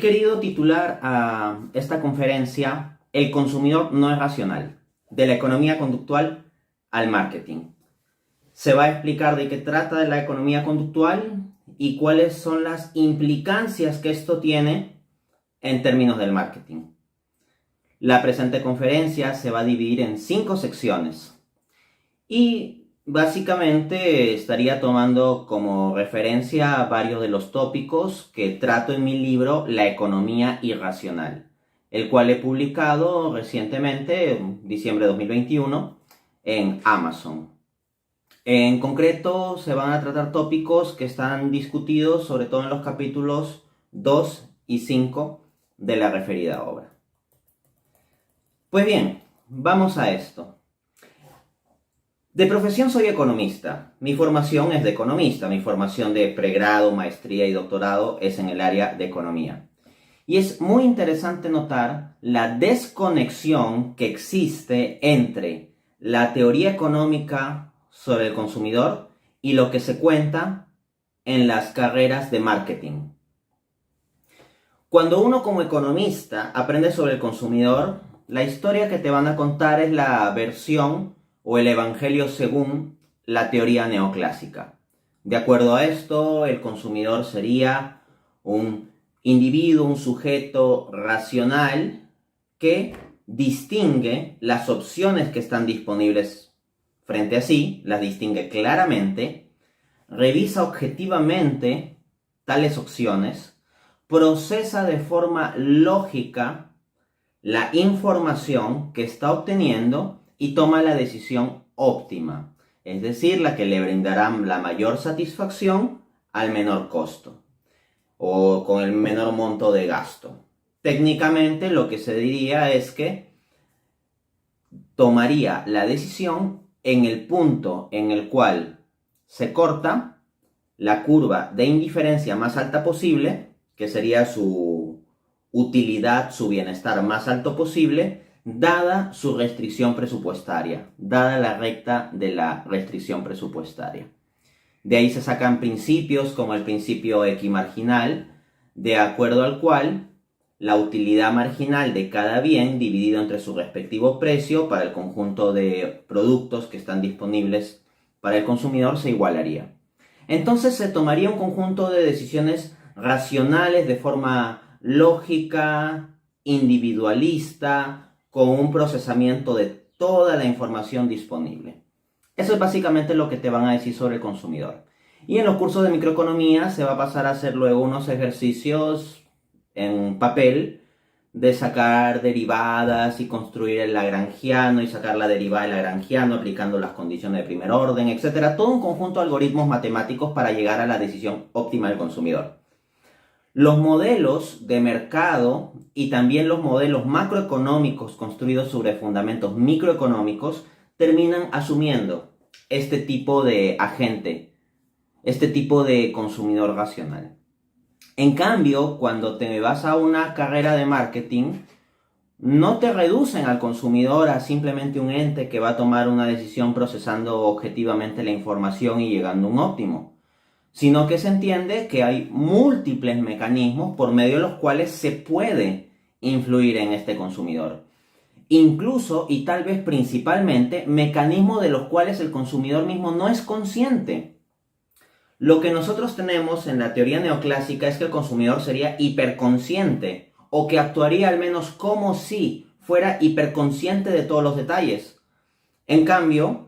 He querido titular a esta conferencia El consumidor no es racional, de la economía conductual al marketing. Se va a explicar de qué trata la economía conductual y cuáles son las implicancias que esto tiene en términos del marketing. La presente conferencia se va a dividir en 5 secciones y básicamente estaría tomando como referencia varios de los tópicos que trato en mi libro La economía irracional, el cual he publicado recientemente, en diciembre de 2021, en Amazon. En concreto, se van a tratar tópicos que están discutidos sobre todo en los capítulos 2 y 5 de la referida obra. Pues bien, vamos a esto. De profesión soy economista. Mi formación es de economista. Mi formación de pregrado, maestría y doctorado es en el área de economía. Y es muy interesante notar la desconexión que existe entre la teoría económica sobre el consumidor y lo que se cuenta en las carreras de marketing. Cuando uno como economista aprende sobre el consumidor, la historia que te van a contar es la versión o el evangelio según la teoría neoclásica. De acuerdo a esto, el consumidor sería un individuo, un sujeto racional que distingue las opciones que están disponibles frente a sí, las distingue claramente, revisa objetivamente tales opciones, procesa de forma lógica la información que está obteniendo y toma la decisión óptima, es decir, la que le brindará la mayor satisfacción al menor costo o con el menor monto de gasto. Técnicamente lo que se diría es que tomaría la decisión en el punto en el cual se corta la curva de indiferencia más alta posible, que sería su utilidad, su bienestar más alto posible, dada su restricción presupuestaria, dada la recta de la restricción presupuestaria. De ahí se sacan principios como el principio equimarginal, de acuerdo al cual la utilidad marginal de cada bien dividido entre su respectivo precio para el conjunto de productos que están disponibles para el consumidor se igualaría. Entonces se tomaría un conjunto de decisiones racionales de forma lógica, individualista, con un procesamiento de toda la información disponible. Eso es básicamente lo que te van a decir sobre el consumidor. Y en los cursos de microeconomía se va a pasar a hacer luego unos ejercicios en papel de sacar derivadas y construir el lagrangiano y sacar la derivada del lagrangiano aplicando las condiciones de primer orden, etc. Todo un conjunto de algoritmos matemáticos para llegar a la decisión óptima del consumidor. Los modelos de mercado y también los modelos macroeconómicos construidos sobre fundamentos microeconómicos terminan asumiendo este tipo de agente, este tipo de consumidor racional. En cambio, cuando te vas a una carrera de marketing, no te reducen al consumidor a simplemente un ente que va a tomar una decisión procesando objetivamente la información y llegando a un óptimo, sino que se entiende que hay múltiples mecanismos por medio de los cuales se puede influir en este consumidor. Incluso, y tal vez principalmente, mecanismos de los cuales el consumidor mismo no es consciente. Lo que nosotros tenemos en la teoría neoclásica es que el consumidor sería hiperconsciente o que actuaría al menos como si fuera hiperconsciente de todos los detalles. En cambio,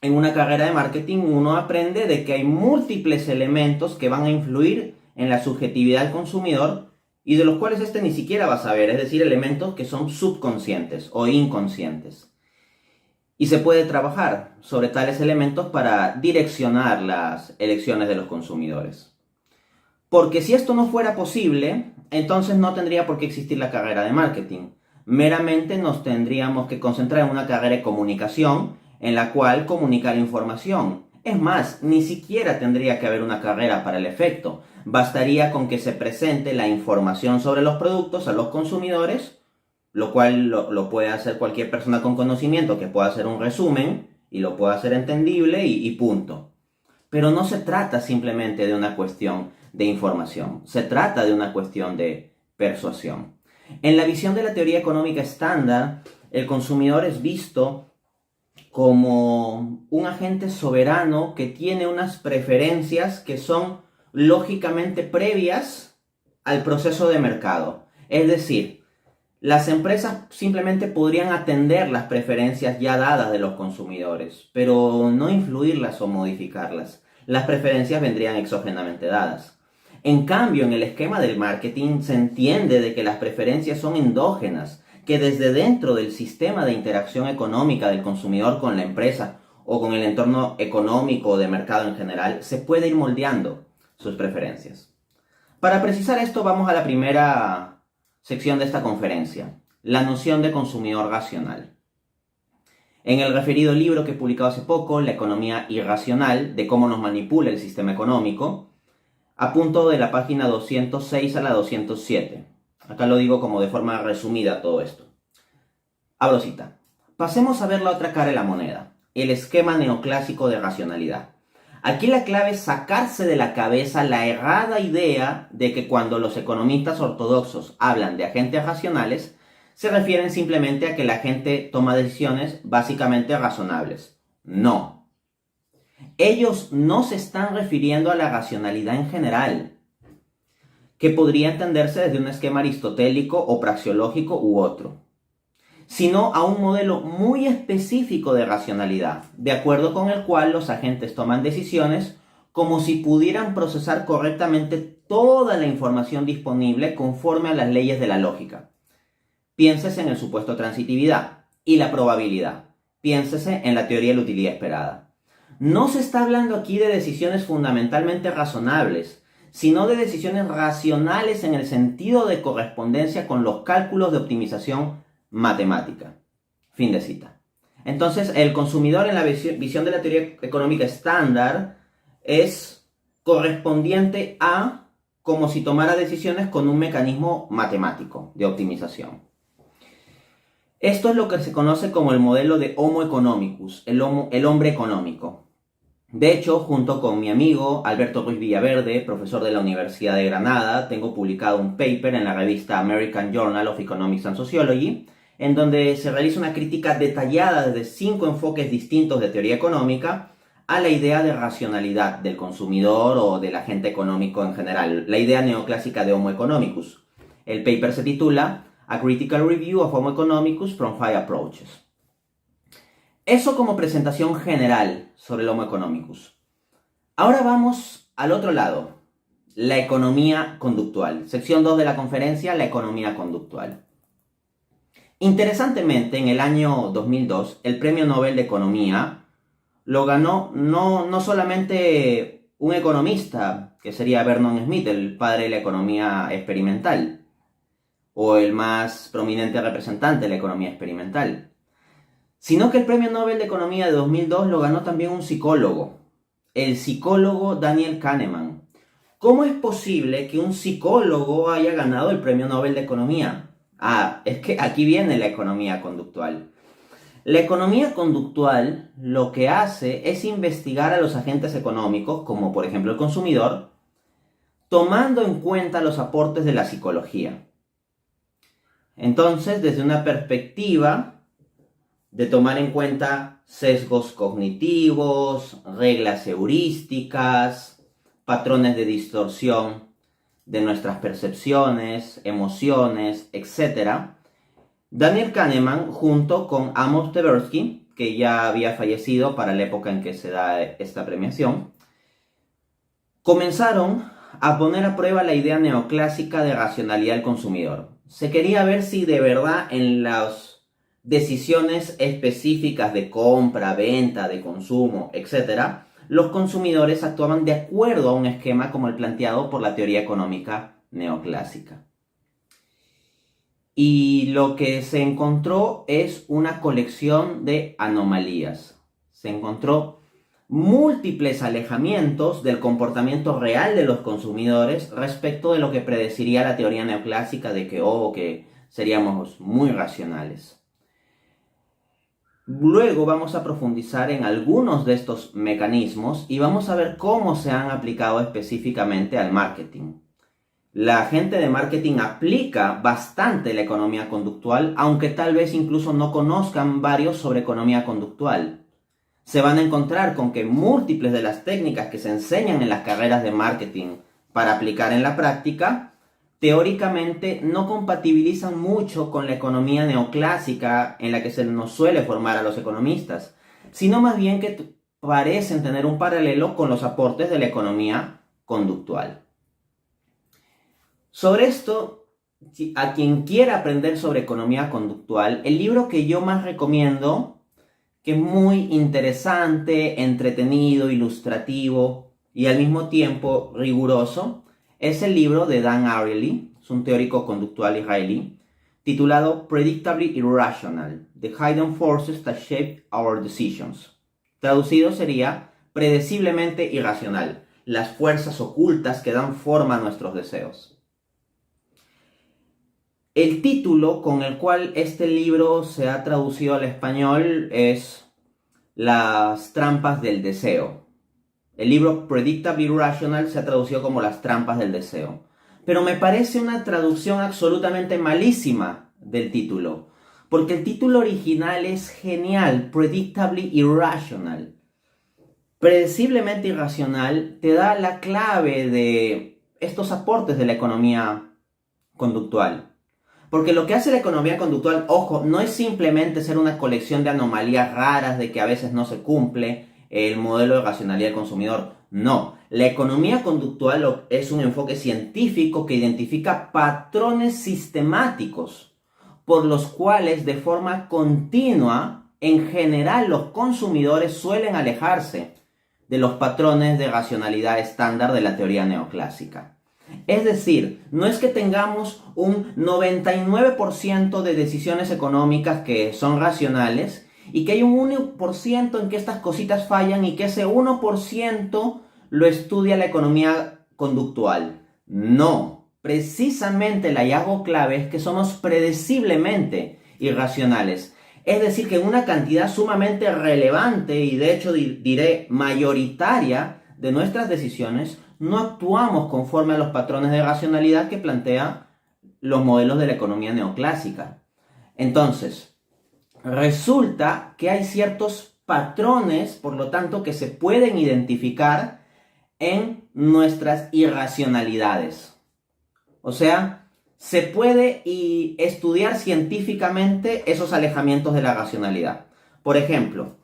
en una carrera de marketing uno aprende de que hay múltiples elementos que van a influir en la subjetividad del consumidor y de los cuales este ni siquiera va a saber, es decir, elementos que son subconscientes o inconscientes. Y se puede trabajar sobre tales elementos para direccionar las elecciones de los consumidores. Porque si esto no fuera posible, entonces no tendría por qué existir la carrera de marketing. Meramente nos tendríamos que concentrar en una carrera de comunicación en la cual comunicar información. Es más, ni siquiera tendría que haber una carrera para el efecto. Bastaría con que se presente la información sobre los productos a los consumidores, lo cual lo puede hacer cualquier persona con conocimiento que pueda hacer un resumen y lo pueda hacer entendible y punto. Pero no se trata simplemente de una cuestión de información, se trata de una cuestión de persuasión. En la visión de la teoría económica estándar, el consumidor es visto como un agente soberano que tiene unas preferencias que son lógicamente previas al proceso de mercado. Es decir, las empresas simplemente podrían atender las preferencias ya dadas de los consumidores, pero no influirlas o modificarlas. Las preferencias vendrían exógenamente dadas. En cambio, en el esquema del marketing se entiende de que las preferencias son endógenas, que desde dentro del sistema de interacción económica del consumidor con la empresa o con el entorno económico o de mercado en general, se puede ir moldeando sus preferencias. Para precisar esto, vamos a la primera sección de esta conferencia, la noción de consumidor racional. En el referido libro que he publicado hace poco, La economía irracional, de cómo nos manipula el sistema económico, apunto de la página 206 a la 207. Acá lo digo como de forma resumida todo esto. Abro cita. Pasemos a ver la otra cara de la moneda, el esquema neoclásico de racionalidad. Aquí la clave es sacarse de la cabeza la errada idea de que cuando los economistas ortodoxos hablan de agentes racionales, se refieren simplemente a que la gente toma decisiones básicamente razonables. No. Ellos no se están refiriendo a la racionalidad en general, que podría entenderse desde un esquema aristotélico o praxeológico u otro, sino a un modelo muy específico de racionalidad, de acuerdo con el cual los agentes toman decisiones como si pudieran procesar correctamente toda la información disponible conforme a las leyes de la lógica. Piénsese en el supuesto transitividad y la probabilidad. Piénsese en la teoría de la utilidad esperada. No se está hablando aquí de decisiones fundamentalmente razonables, sino de decisiones racionales en el sentido de correspondencia con los cálculos de optimización matemática. Fin de cita. Entonces, el consumidor en la visión de la teoría económica estándar es correspondiente a como si tomara decisiones con un mecanismo matemático de optimización. Esto es lo que se conoce como el modelo de Homo economicus, el hombre económico. De hecho, junto con mi amigo Alberto Ruiz Villaverde, profesor de la Universidad de Granada, tengo publicado un paper en la revista American Journal of Economics and Sociology, en donde se realiza una crítica detallada desde 5 enfoques distintos de teoría económica a la idea de racionalidad del consumidor o del agente económico en general, la idea neoclásica de Homo economicus. El paper se titula A Critical Review of Homo economicus from 5 Approaches. Eso como presentación general sobre el Homo economicus. Ahora vamos al otro lado, la economía conductual. Sección 2 de la conferencia, la economía conductual. Interesantemente, en el año 2002, el Premio Nobel de Economía lo ganó no solamente un economista, que sería Vernon Smith, el padre de la economía experimental, o el más prominente representante de la economía experimental, sino que el Premio Nobel de Economía de 2002 lo ganó también un psicólogo, el psicólogo Daniel Kahneman. ¿Cómo es posible que un psicólogo haya ganado el Premio Nobel de Economía? Es que aquí viene la economía conductual. La economía conductual lo que hace es investigar a los agentes económicos, como por ejemplo el consumidor, tomando en cuenta los aportes de la psicología. Entonces, desde una perspectiva de tomar en cuenta sesgos cognitivos, reglas heurísticas, patrones de distorsión de nuestras percepciones, emociones, etc. Daniel Kahneman, junto con Amos Tversky, que ya había fallecido para la época en que se da esta premiación, comenzaron a poner a prueba la idea neoclásica de racionalidad del consumidor. Se quería ver si de verdad en las decisiones específicas de compra, venta, de consumo, etc., los consumidores actuaban de acuerdo a un esquema como el planteado por la teoría económica neoclásica. Y lo que se encontró es una colección de anomalías. Se encontró múltiples alejamientos del comportamiento real de los consumidores respecto de lo que predeciría la teoría neoclásica de que seríamos muy racionales. Luego vamos a profundizar en algunos de estos mecanismos y vamos a ver cómo se han aplicado específicamente al marketing. La gente de marketing aplica bastante la economía conductual, aunque tal vez incluso no conozcan varios sobre economía conductual. Se van a encontrar con que múltiples de las técnicas que se enseñan en las carreras de marketing para aplicar en la práctica, teóricamente no compatibilizan mucho con la economía neoclásica en la que se nos suele formar a los economistas, sino más bien que parecen tener un paralelo con los aportes de la economía conductual. Sobre esto, a quien quiera aprender sobre economía conductual, el libro que yo más recomiendo, que es muy interesante, entretenido, ilustrativo y al mismo tiempo riguroso, es el libro de Dan Ariely, es un teórico conductual israelí, titulado Predictably Irrational: The Hidden Forces That Shape Our Decisions. Traducido sería Predeciblemente irracional: las fuerzas ocultas que dan forma a nuestros deseos. El título con el cual este libro se ha traducido al español es Las trampas del deseo. El libro Predictably Irrational se ha traducido como Las trampas del deseo. Pero me parece una traducción absolutamente malísima del título, porque el título original es genial, Predictably Irrational. Predeciblemente irracional te da la clave de estos aportes de la economía conductual. Porque lo que hace la economía conductual, ojo, no es simplemente ser una colección de anomalías raras de que a veces no se cumple el modelo de racionalidad del consumidor. No, la economía conductual es un enfoque científico que identifica patrones sistemáticos por los cuales de forma continua, en general, los consumidores suelen alejarse de los patrones de racionalidad estándar de la teoría neoclásica. Es decir, no es que tengamos un 99% de decisiones económicas que son racionales y que hay un 1% en que estas cositas fallan y que ese 1% lo estudia la economía conductual. No, precisamente el hallazgo clave es que somos predeciblemente irracionales. Es decir, que en una cantidad sumamente relevante y de hecho diré mayoritaria de nuestras decisiones no actuamos conforme a los patrones de racionalidad que plantean los modelos de la economía neoclásica. Entonces, resulta que hay ciertos patrones, por lo tanto, que se pueden identificar en nuestras irracionalidades. O sea, se puede estudiar científicamente esos alejamientos de la racionalidad. Por ejemplo,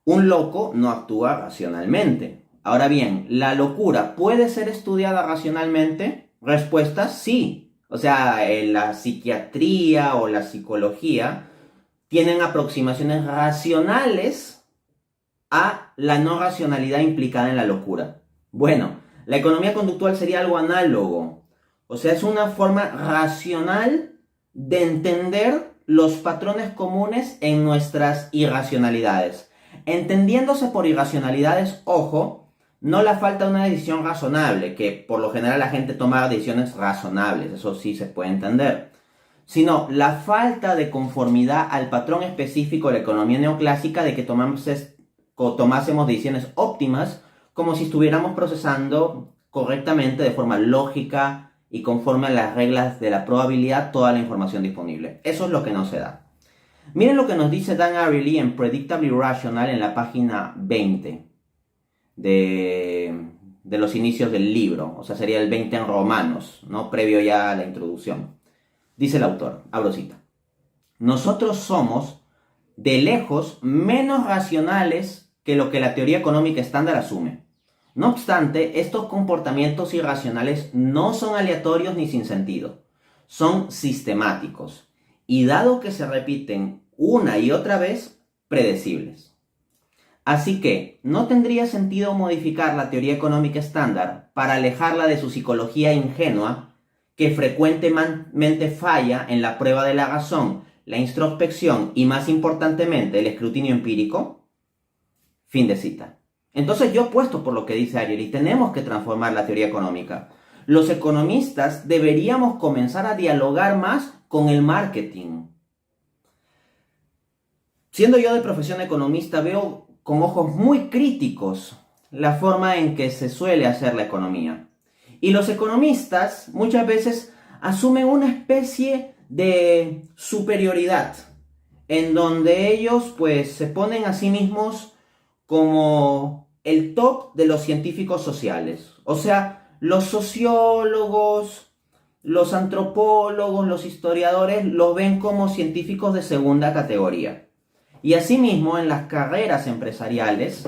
un loco no actúa racionalmente. Ahora bien, ¿la locura puede ser estudiada racionalmente? Respuesta, sí. O sea, la psiquiatría o la psicología tienen aproximaciones racionales a la no racionalidad implicada en la locura. Bueno, la economía conductual sería algo análogo. O sea, es una forma racional de entender los patrones comunes en nuestras irracionalidades. Entendiéndose por irracionalidades, ojo, no la falta de una decisión razonable, que por lo general la gente toma decisiones razonables, eso sí se puede entender, sino la falta de conformidad al patrón específico de la economía neoclásica de que tomásemos decisiones óptimas como si estuviéramos procesando correctamente de forma lógica y conforme a las reglas de la probabilidad toda la información disponible. Eso es lo que no se da. Miren lo que nos dice Dan Ariely en Predictably Irrational en la página 20 de los inicios del libro, o sea, sería el 20 en Romanos, ¿no? Previo ya a la introducción. Dice el autor, abro cita: nosotros somos de lejos menos racionales que lo que la teoría económica estándar asume. No obstante, estos comportamientos irracionales no son aleatorios ni sin sentido, son sistemáticos y dado que se repiten una y otra vez, predecibles. Así que no tendría sentido modificar la teoría económica estándar para alejarla de su psicología ingenua, que frecuentemente falla en la prueba de la razón, la introspección y, más importantemente, el escrutinio empírico. Fin de cita. Entonces yo apuesto por lo que dice Ariely, tenemos que transformar la teoría económica. Los economistas deberíamos comenzar a dialogar más con el marketing. Siendo yo de profesión economista, veo con ojos muy críticos la forma en que se suele hacer la economía. Y los economistas muchas veces asumen una especie de superioridad, en donde ellos pues se ponen a sí mismos como el top de los científicos sociales. O sea, los sociólogos, los antropólogos, los historiadores lo ven como científicos de segunda categoría. Y asimismo, en las carreras empresariales,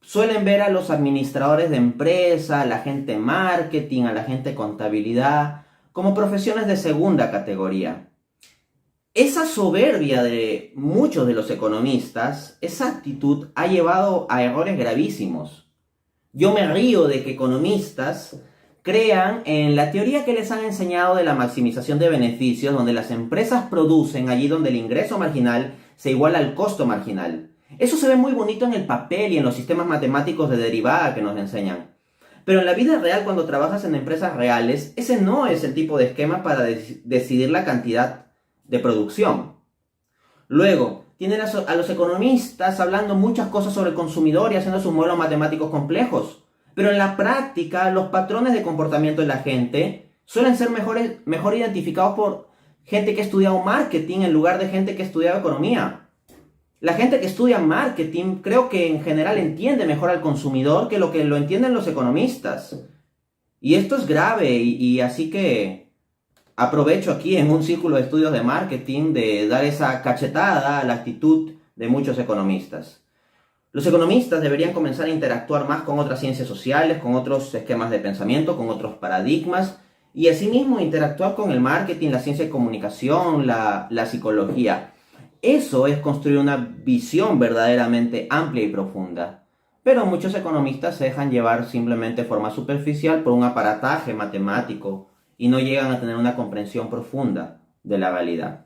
suelen ver a los administradores de empresa, a la gente de marketing, a la gente de contabilidad, como profesiones de segunda categoría. Esa soberbia de muchos de los economistas, esa actitud ha llevado a errores gravísimos. Yo me río de que economistas crean en la teoría que les han enseñado de la maximización de beneficios, donde las empresas producen allí donde el ingreso marginal se iguala al costo marginal. Eso se ve muy bonito en el papel y en los sistemas matemáticos de derivada que nos enseñan. Pero en la vida real, cuando trabajas en empresas reales, ese no es el tipo de esquema para decidir la cantidad de producción. Luego, tienen a los economistas hablando muchas cosas sobre el consumidor y haciendo sus modelos matemáticos complejos. Pero en la práctica, los patrones de comportamiento de la gente suelen ser mejor identificados por gente que ha estudiado marketing en lugar de gente que ha estudiado economía. La gente que estudia marketing creo que en general entiende mejor al consumidor que lo entienden los economistas. Y esto es grave y así que aprovecho aquí en un círculo de estudios de marketing de dar esa cachetada a la actitud de muchos economistas. Los economistas deberían comenzar a interactuar más con otras ciencias sociales, con otros esquemas de pensamiento, con otros paradigmas y asimismo interactuar con el marketing, la ciencia de comunicación, la psicología. Eso es construir una visión verdaderamente amplia y profunda. Pero muchos economistas se dejan llevar simplemente de forma superficial por un aparataje matemático y no llegan a tener una comprensión profunda de la realidad.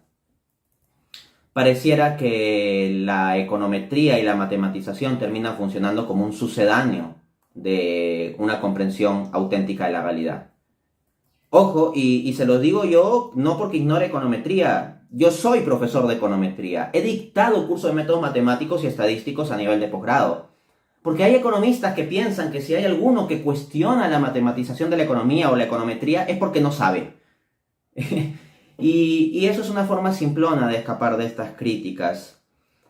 Pareciera que la econometría y la matematización terminan funcionando como un sucedáneo de una comprensión auténtica de la realidad. Ojo, y se lo digo yo no porque ignore econometría. Yo soy profesor de econometría. He dictado cursos de métodos matemáticos y estadísticos a nivel de posgrado. Porque hay economistas que piensan que si hay alguno que cuestiona la matematización de la economía o la econometría es porque no sabe. y eso es una forma simplona de escapar de estas críticas.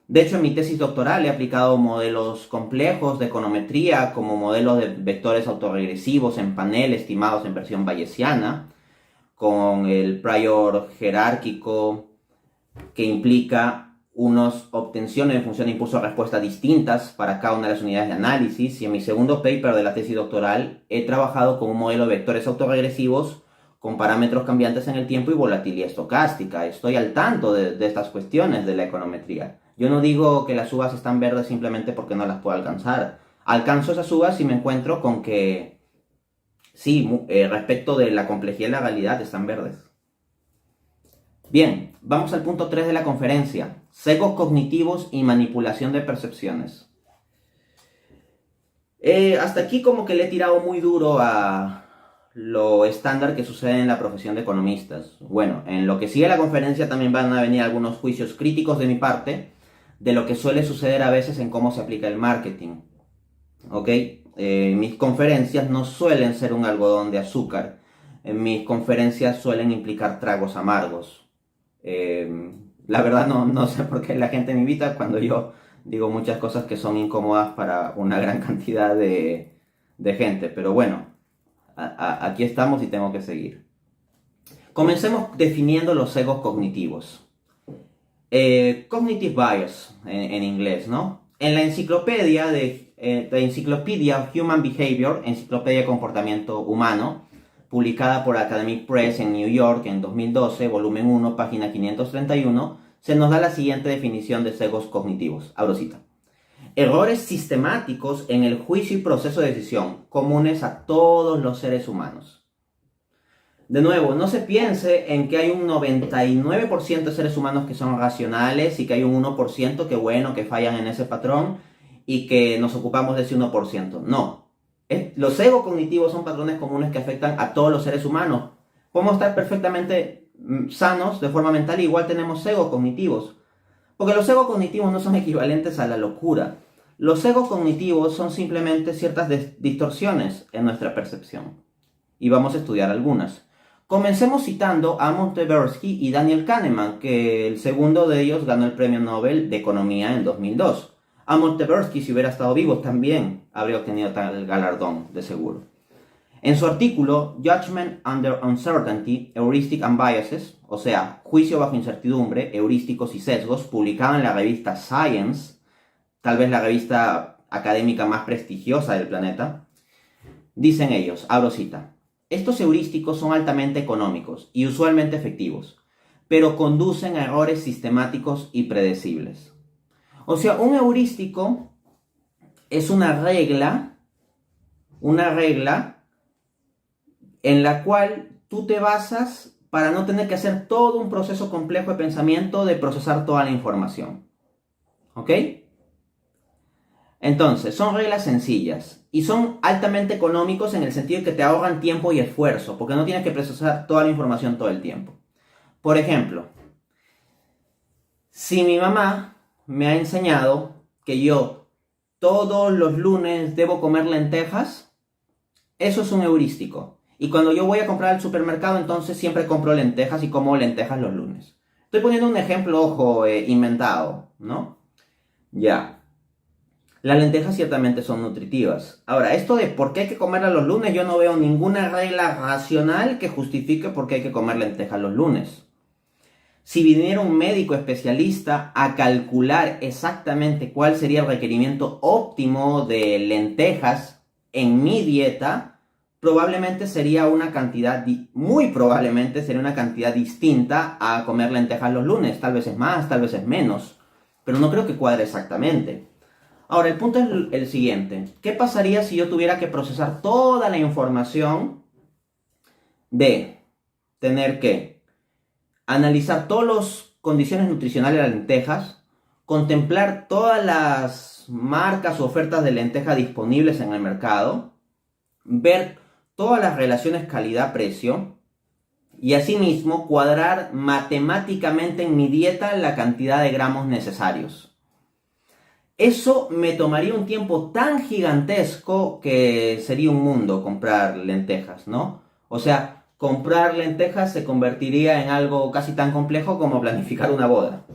De hecho, en mi tesis doctoral he aplicado modelos complejos de econometría como modelos de vectores autorregresivos en panel estimados en versión bayesiana, con el prior jerárquico que implica unas obtenciones de función de impulso-respuesta distintas para cada una de las unidades de análisis. Y en mi segundo paper de la tesis doctoral he trabajado con un modelo de vectores autorregresivos con parámetros cambiantes en el tiempo y volatilidad estocástica. Estoy al tanto de estas cuestiones de la econometría. Yo no digo que las uvas están verdes simplemente porque no las puedo alcanzar. Alcanzo esas uvas y me encuentro con que sí, respecto de la complejidad de la realidad están verdes. Bien, vamos al punto 3 de la conferencia. Sesgos cognitivos y manipulación de percepciones. Hasta aquí como que le he tirado muy duro a lo estándar que sucede en la profesión de economistas. Bueno, en lo que sigue la conferencia también van a venir algunos juicios críticos de mi parte de lo que suele suceder a veces en cómo se aplica el marketing. ¿Ok? Mis conferencias no suelen ser un algodón de azúcar. Mis conferencias suelen implicar tragos amargos. La verdad no sé por qué la gente me invita cuando yo digo muchas cosas que son incómodas para una gran cantidad de gente. Pero bueno, aquí estamos y tengo que seguir. Comencemos definiendo los sesgos cognitivos. Cognitive bias en inglés, ¿no? En la enciclopedia Encyclopedia Human Behavior, Enciclopedia de Comportamiento Humano, publicada por Academic Press en New York en 2012, volumen 1, página 531, se nos da la siguiente definición de sesgos cognitivos. Abro cita. Errores sistemáticos en el juicio y proceso de decisión, comunes a todos los seres humanos. De nuevo, no se piense en que hay un 99% de seres humanos que son racionales y que hay un 1% que fallan en ese patrón y que nos ocupamos de ese 1%. No. Los sesgos cognitivos son patrones comunes que afectan a todos los seres humanos. Podemos estar perfectamente sanos de forma mental y igual tenemos sesgos cognitivos. Porque los sesgos cognitivos no son equivalentes a la locura. Los sesgos cognitivos son simplemente ciertas distorsiones en nuestra percepción. y vamos a estudiar algunas. Comencemos citando a Amos Tversky y Daniel Kahneman, que el segundo de ellos ganó el Premio Nobel de Economía en 2002. Amos Tversky, si hubiera estado vivo, también habría obtenido tal galardón, de seguro. En su artículo Judgment Under Uncertainty, Heuristic and Biases, o sea, Juicio bajo incertidumbre, heurísticos y sesgos, publicado en la revista Science, tal vez la revista académica más prestigiosa del planeta, dicen ellos, abro cita, estos heurísticos son altamente económicos y usualmente efectivos, pero conducen a errores sistemáticos y predecibles. O sea, un heurístico es una regla en la cual tú te basas para no tener que hacer todo un proceso complejo de pensamiento de procesar toda la información. ¿Ok? Entonces, son reglas sencillas y son altamente económicos en el sentido de que te ahorran tiempo y esfuerzo, porque no tienes que procesar toda la información todo el tiempo. Por ejemplo, si mi mamá me ha enseñado que yo todos los lunes debo comer lentejas, eso es un heurístico. Y cuando yo voy a comprar al supermercado, entonces siempre compro lentejas y como lentejas los lunes. Estoy poniendo un ejemplo, ojo, inventado, ¿no? Ya. Las lentejas ciertamente son nutritivas. Ahora, esto de por qué hay que comerlas los lunes, yo no veo ninguna regla racional que justifique por qué hay que comer lentejas los lunes. Si viniera un médico especialista a calcular exactamente cuál sería el requerimiento óptimo de lentejas en mi dieta, probablemente sería una cantidad, muy probablemente sería una cantidad distinta a comer lentejas los lunes. Tal vez es más, tal vez es menos, pero no creo que cuadre exactamente. Ahora, el punto es el siguiente. ¿Qué pasaría si yo tuviera que procesar toda la información de tener que analizar todas las condiciones nutricionales de las lentejas, contemplar todas las marcas o ofertas de lenteja disponibles en el mercado, ver todas las relaciones calidad-precio y asimismo cuadrar matemáticamente en mi dieta la cantidad de gramos necesarios? Eso me tomaría un tiempo tan gigantesco que sería un mundo comprar lentejas, ¿no? O sea, comprar lentejas se convertiría en algo casi tan complejo como planificar una boda.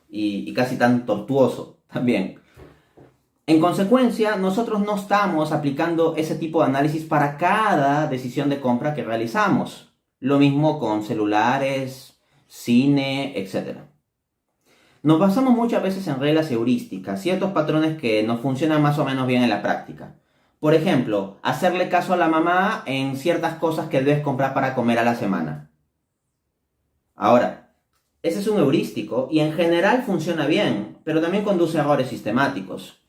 Y casi tan tortuoso también. En consecuencia, nosotros no estamos aplicando ese tipo de análisis para cada decisión de compra que realizamos. Lo mismo con celulares, cine, etc. Nos basamos muchas veces en reglas heurísticas, ciertos patrones que nos funcionan más o menos bien en la práctica. Por ejemplo, hacerle caso a la mamá en ciertas cosas que debes comprar para comer a la semana. Ahora, ese es un heurístico y en general funciona bien, pero también conduce a errores sistemáticos.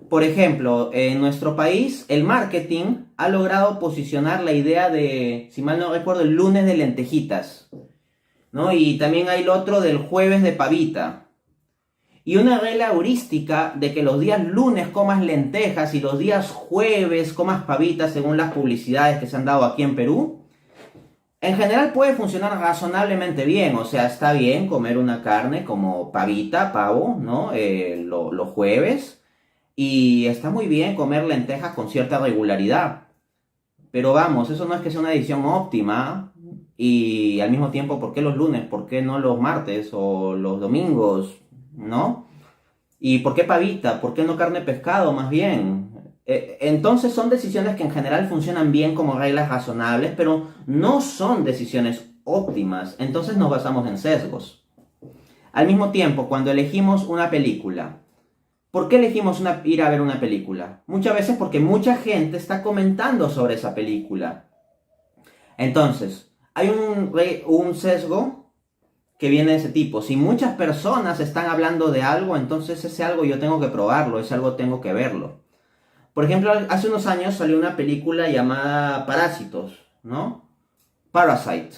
Por ejemplo, en nuestro país el marketing ha logrado posicionar la idea de, si mal no recuerdo, el lunes de lentejitas, ¿no? Y también hay el otro del jueves de pavita. Y una regla heurística de que los días lunes comas lentejas y los días jueves comas pavitas según las publicidades que se han dado aquí en Perú, en general puede funcionar razonablemente bien. O sea, está bien comer una carne como pavita, pavo, ¿no? Los jueves. Y está muy bien comer lentejas con cierta regularidad. Pero vamos, eso no es que sea una decisión óptima. Y al mismo tiempo, ¿por qué los lunes? ¿Por qué no los martes o los domingos? ¿No? ¿Y por qué pavita? ¿Por qué no carne pescado más bien? Entonces son decisiones que en general funcionan bien como reglas razonables, pero no son decisiones óptimas. Entonces nos basamos en sesgos. Al mismo tiempo, cuando elegimos una película, ¿por qué elegimos ir a ver una película? Muchas veces porque mucha gente está comentando sobre esa película. Entonces, hay un sesgo que viene de ese tipo. Si muchas personas están hablando de algo, entonces ese algo yo tengo que probarlo, ese algo tengo que verlo. Por ejemplo, hace unos años salió una película llamada Parásitos, ¿no? Parasite,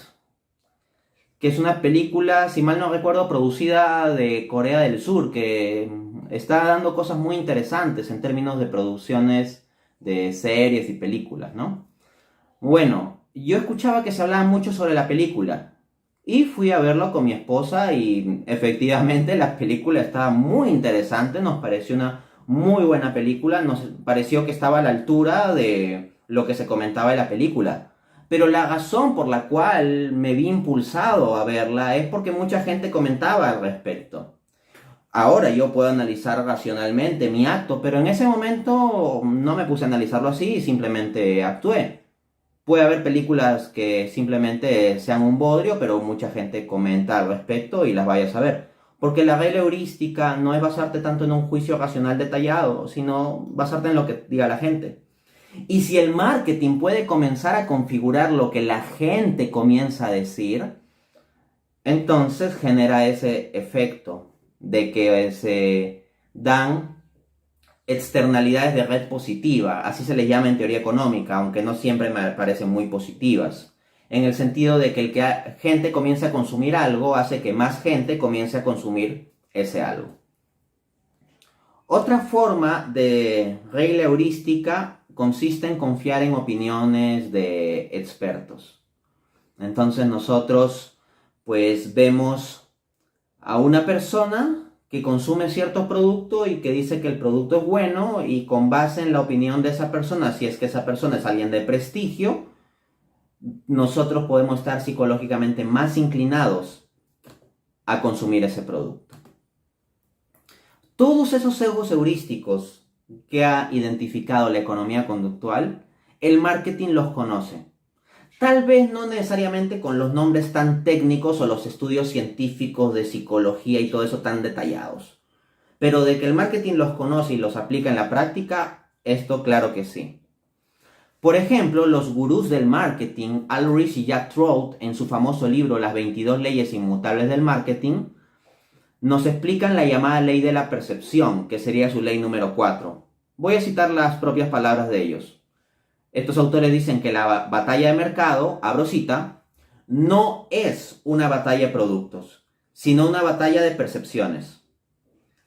que es una película, si mal no recuerdo, producida de Corea del Sur, que está dando cosas muy interesantes en términos de producciones de series y películas, ¿no? Bueno, yo escuchaba que se hablaba mucho sobre la película. Y fui a verlo con mi esposa y efectivamente la película estaba muy interesante, nos pareció una muy buena película, nos pareció que estaba a la altura de lo que se comentaba de la película. Pero la razón por la cual me vi impulsado a verla es porque mucha gente comentaba al respecto. Ahora yo puedo analizar racionalmente mi acto, pero en ese momento no me puse a analizarlo así y simplemente actué. Puede haber películas que simplemente sean un bodrio, pero mucha gente comenta al respecto y las vayas a ver. Porque la regla heurística no es basarte tanto en un juicio racional detallado, sino basarte en lo que diga la gente. Y si el marketing puede comenzar a configurar lo que la gente comienza a decir, entonces genera ese efecto de que se dan externalidades de red positiva, así se les llama en teoría económica, aunque no siempre me parecen muy positivas, en el sentido de que el que gente comience a consumir algo hace que más gente comience a consumir ese algo. Otra forma de regla heurística consiste en confiar en opiniones de expertos. Entonces nosotros pues vemos a una persona que consume cierto producto y que dice que el producto es bueno, y con base en la opinión de esa persona, si es que esa persona es alguien de prestigio, nosotros podemos estar psicológicamente más inclinados a consumir ese producto. Todos esos sesgos heurísticos que ha identificado la economía conductual, el marketing los conoce. Tal vez no necesariamente con los nombres tan técnicos o los estudios científicos de psicología y todo eso tan detallados. Pero de que el marketing los conoce y los aplica en la práctica, esto claro que sí. Por ejemplo, los gurús del marketing, Al Ries y Jack Trout, en su famoso libro Las 22 leyes inmutables del marketing, nos explican la llamada ley de la percepción, que sería su ley número 4. Voy a citar las propias palabras de ellos. Estos autores dicen que la batalla de mercado, abro cita, no es una batalla de productos, sino una batalla de percepciones.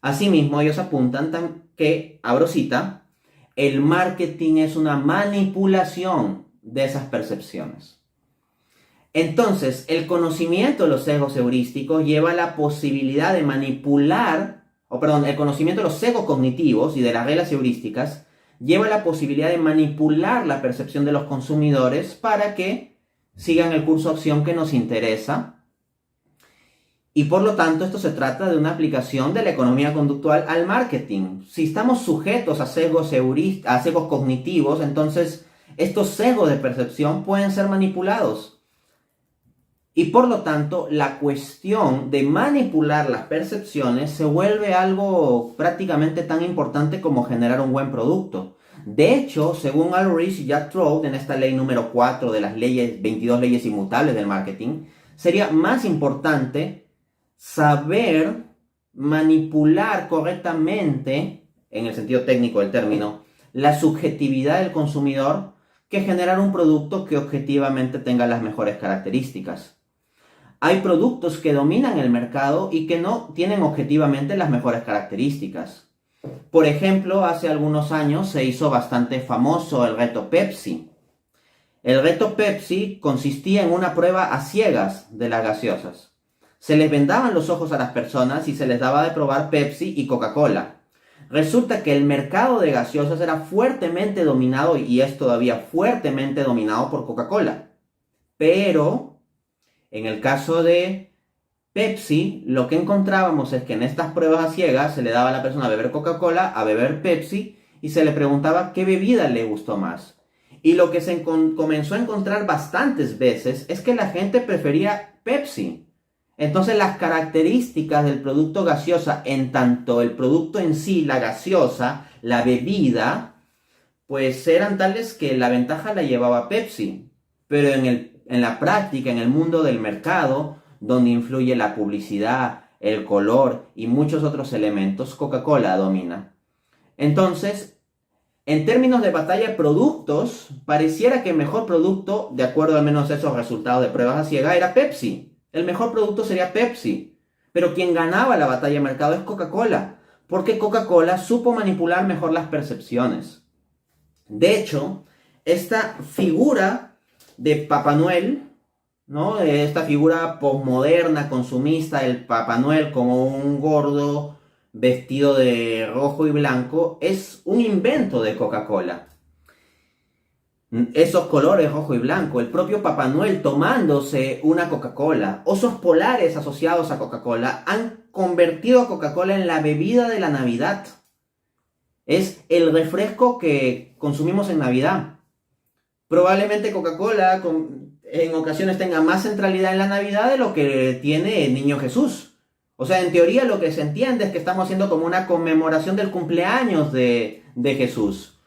Asimismo, ellos apuntan que, abro cita, el marketing es una manipulación de esas percepciones. Entonces, el conocimiento de los sesgos heurísticos lleva a la posibilidad de manipular, el conocimiento de los sesgos cognitivos y de las reglas heurísticas lleva a la posibilidad de manipular la percepción de los consumidores para que sigan el curso de acción que nos interesa. Y por lo tanto, esto se trata de una aplicación de la economía conductual al marketing. Si estamos sujetos a sesgos cognitivos, entonces estos sesgos de percepción pueden ser manipulados. Y por lo tanto, la cuestión de manipular las percepciones se vuelve algo prácticamente tan importante como generar un buen producto. De hecho, según Al Ries y Jack Trout, en esta ley número 4 de las 22 leyes inmutables del marketing, sería más importante saber manipular correctamente, en el sentido técnico del término, la subjetividad del consumidor que generar un producto que objetivamente tenga las mejores características. Hay productos que dominan el mercado y que no tienen objetivamente las mejores características. Por ejemplo, hace algunos años se hizo bastante famoso el reto Pepsi. El reto Pepsi consistía en una prueba a ciegas de las gaseosas. Se les vendaban los ojos a las personas y se les daba de probar Pepsi y Coca-Cola. Resulta que el mercado de gaseosas era fuertemente dominado, y es todavía fuertemente dominado, por Coca-Cola. Pero en el caso de Pepsi, lo que encontrábamos es que en estas pruebas a ciegas se le daba a la persona a beber Coca-Cola, a beber Pepsi, y se le preguntaba qué bebida le gustó más. Y lo que se comenzó a encontrar bastantes veces es que la gente prefería Pepsi. Entonces las características del producto gaseosa, en tanto el producto en sí, la gaseosa, la bebida, pues eran tales que la ventaja la llevaba Pepsi. Pero en la práctica, en el mundo del mercado, donde influye la publicidad, el color y muchos otros elementos, Coca-Cola domina. Entonces, en términos de batalla de productos, pareciera que el mejor producto, de acuerdo al menos a esos resultados de pruebas a ciegas, era Pepsi. El mejor producto sería Pepsi. Pero quien ganaba la batalla de mercado es Coca-Cola, porque Coca-Cola supo manipular mejor las percepciones. De hecho, esta figura de Papá Noel, ¿no? Esta figura posmoderna, consumista, el Papá Noel como un gordo vestido de rojo y blanco, es un invento de Coca-Cola. Esos colores rojo y blanco, el propio Papá Noel tomándose una Coca-Cola, osos polares asociados a Coca-Cola han convertido a Coca-Cola en la bebida de la Navidad. Es el refresco que consumimos en Navidad. Probablemente Coca-Cola en ocasiones tenga más centralidad en la Navidad de lo que tiene el Niño Jesús. O sea, en teoría lo que se entiende es que estamos haciendo como una conmemoración del cumpleaños de Jesús.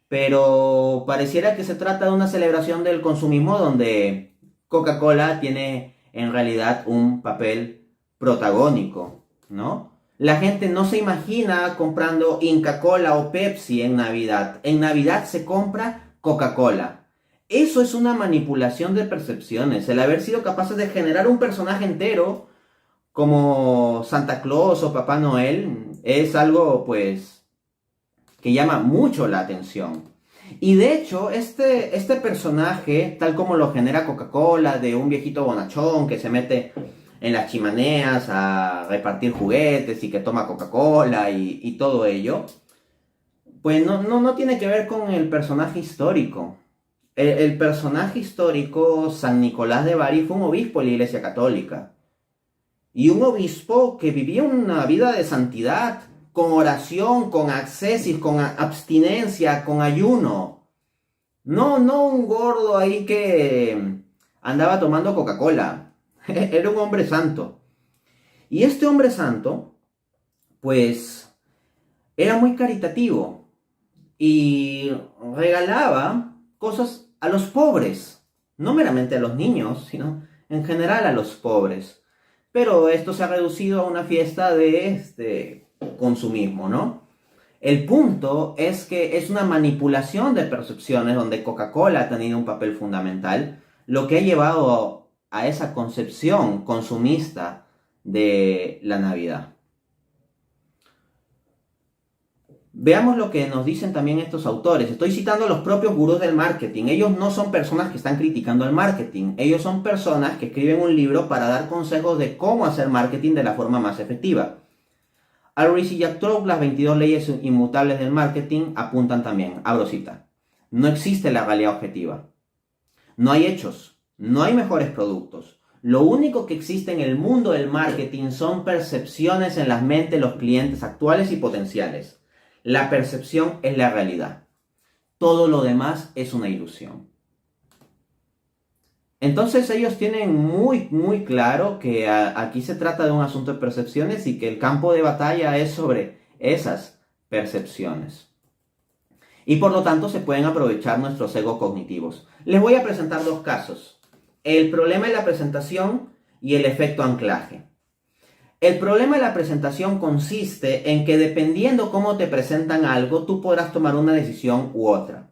Pero pareciera que se trata de una celebración del consumismo donde Coca-Cola tiene en realidad un papel protagónico, ¿no? La gente no se imagina comprando Inca Kola o Pepsi en Navidad. En Navidad se compra Coca-Cola. Eso es una manipulación de percepciones. El haber sido capaces de generar un personaje entero como Santa Claus o Papá Noel es algo, pues, que llama mucho la atención. Y de hecho, este personaje, tal como lo genera Coca-Cola, de un viejito bonachón que se mete en las chimeneas a repartir juguetes y que toma Coca-Cola y todo ello, pues no tiene que ver con el personaje histórico. El personaje histórico, San Nicolás de Bari, fue un obispo de la Iglesia Católica. Y un obispo que vivía una vida de santidad, con oración, con ascesis, con abstinencia, con ayuno. No un gordo ahí que andaba tomando Coca-Cola. Era un hombre santo. Y este hombre santo, pues, era muy caritativo y regalaba cosas a los pobres. No meramente a los niños, sino en general a los pobres. Pero esto se ha reducido a una fiesta de consumismo, ¿no? El punto es que es una manipulación de percepciones donde Coca-Cola ha tenido un papel fundamental, lo que ha llevado a esa concepción consumista de la Navidad. Veamos lo que nos dicen también estos autores. Estoy citando a los propios gurús del marketing. Ellos no son personas que están criticando el marketing. Ellos son personas que escriben un libro para dar consejos de cómo hacer marketing de la forma más efectiva. Ulrich y Jack Trout, las 22 leyes inmutables del marketing, apuntan también, abro cita: no existe la realidad objetiva. No hay hechos, no hay mejores productos. Lo único que existe en el mundo del marketing son percepciones en las mentes de los clientes actuales y potenciales. La percepción es la realidad. Todo lo demás es una ilusión. Entonces ellos tienen muy claro que aquí se trata de un asunto de percepciones y que el campo de batalla es sobre esas percepciones. Y por lo tanto se pueden aprovechar nuestros egos cognitivos. Les voy a presentar dos casos: el problema de la presentación y el efecto anclaje. El problema de la presentación consiste en que dependiendo cómo te presentan algo, tú podrás tomar una decisión u otra.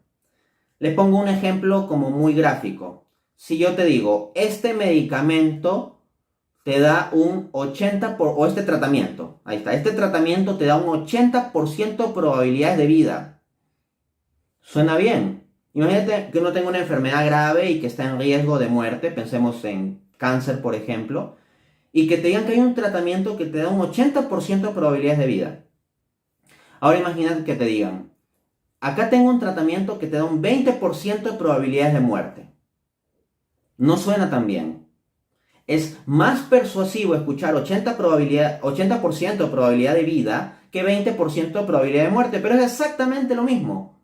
Les pongo un ejemplo como muy gráfico. Si yo te digo, este medicamento te da un 80%, o este tratamiento, ahí está, este tratamiento te da un 80% de probabilidades de vida. Suena bien. Imagínate que uno tenga una enfermedad grave y que está en riesgo de muerte, pensemos en cáncer, por ejemplo, y que te digan que hay un tratamiento que te da un 80% de probabilidades de vida. Ahora imagínate que te digan, acá tengo un tratamiento que te da un 20% de probabilidades de muerte. No suena tan bien. Es más persuasivo escuchar 80% de probabilidad de vida que 20% de probabilidad de muerte, pero es exactamente lo mismo.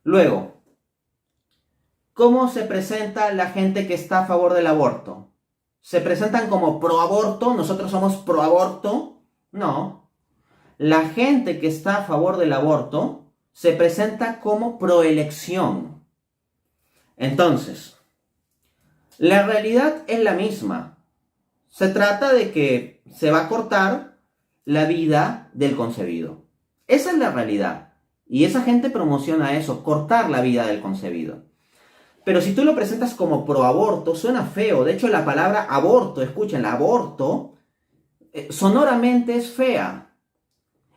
Luego, ¿cómo se presenta la gente que está a favor del aborto? ¿Se presentan como pro aborto? ¿Nosotros somos pro aborto? No. La gente que está a favor del aborto se presenta como pro elección. Entonces, la realidad es la misma. Se trata de que se va a cortar la vida del concebido. Esa es la realidad. Y esa gente promociona eso, cortar la vida del concebido. Pero si tú lo presentas como pro aborto, suena feo. De hecho, la palabra aborto, escuchen, aborto, sonoramente es fea.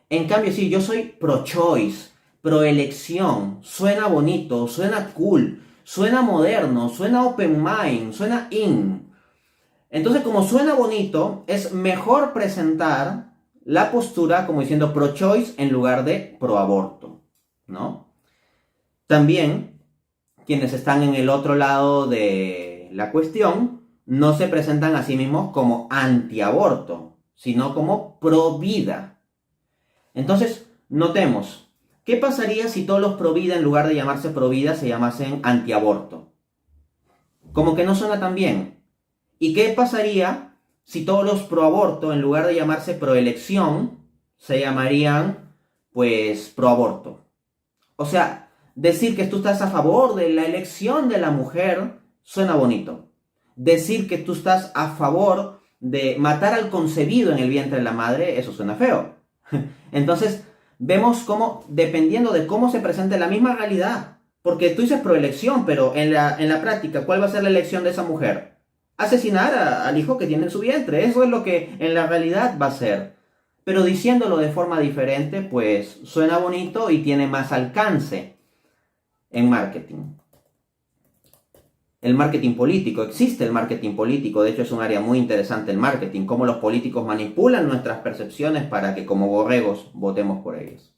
En cambio, si yo soy pro choice, pro elección, suena bonito, suena cool, suena moderno, suena open mind, suena in. Entonces, como suena bonito, es mejor presentar la postura como diciendo pro choice en lugar de pro aborto, ¿no? También quienes están en el otro lado de la cuestión no se presentan a sí mismos como antiaborto, sino como pro vida. Entonces, notemos, ¿qué pasaría si todos los pro vida, en lugar de llamarse pro vida, se llamasen antiaborto? Como que no suena tan bien. ¿Y qué pasaría si todos los pro aborto, en lugar de llamarse pro elección, se llamarían, pues, pro aborto? O sea, decir que tú estás a favor de la elección de la mujer suena bonito. Decir que tú estás a favor de matar al concebido en el vientre de la madre, eso suena feo. Entonces, vemos cómo, dependiendo de cómo se presente la misma realidad, porque tú dices proelección, pero en la práctica, ¿cuál va a ser la elección de esa mujer? Asesinar al hijo que tiene en su vientre. Eso es lo que en la realidad va a ser. Pero diciéndolo de forma diferente, pues suena bonito y tiene más alcance en marketing. El marketing político, existe el marketing político, de hecho es un área muy interesante el marketing, cómo los políticos manipulan nuestras percepciones para que como borregos votemos por ellos.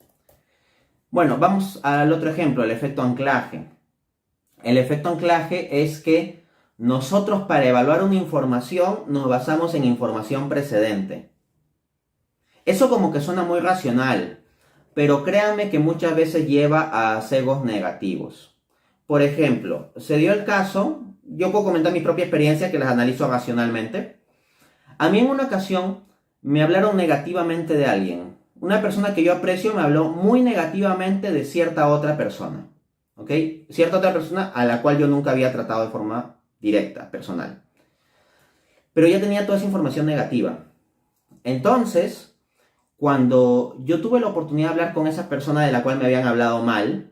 Bueno, vamos al otro ejemplo, el efecto anclaje. El efecto anclaje es que nosotros para evaluar una información nos basamos en información precedente. Eso como que suena muy racional, pero créanme que muchas veces lleva a sesgos negativos. Por ejemplo, se dio el caso, yo puedo comentar mi propia experiencia que las analizo racionalmente. A mí en una ocasión me hablaron negativamente de alguien. Una persona que yo aprecio me habló muy negativamente de cierta otra persona. ¿Ok? Cierta otra persona a la cual yo nunca había tratado de forma directa, personal. Pero ya tenía toda esa información negativa. Entonces, cuando yo tuve la oportunidad de hablar con esa persona de la cual me habían hablado mal,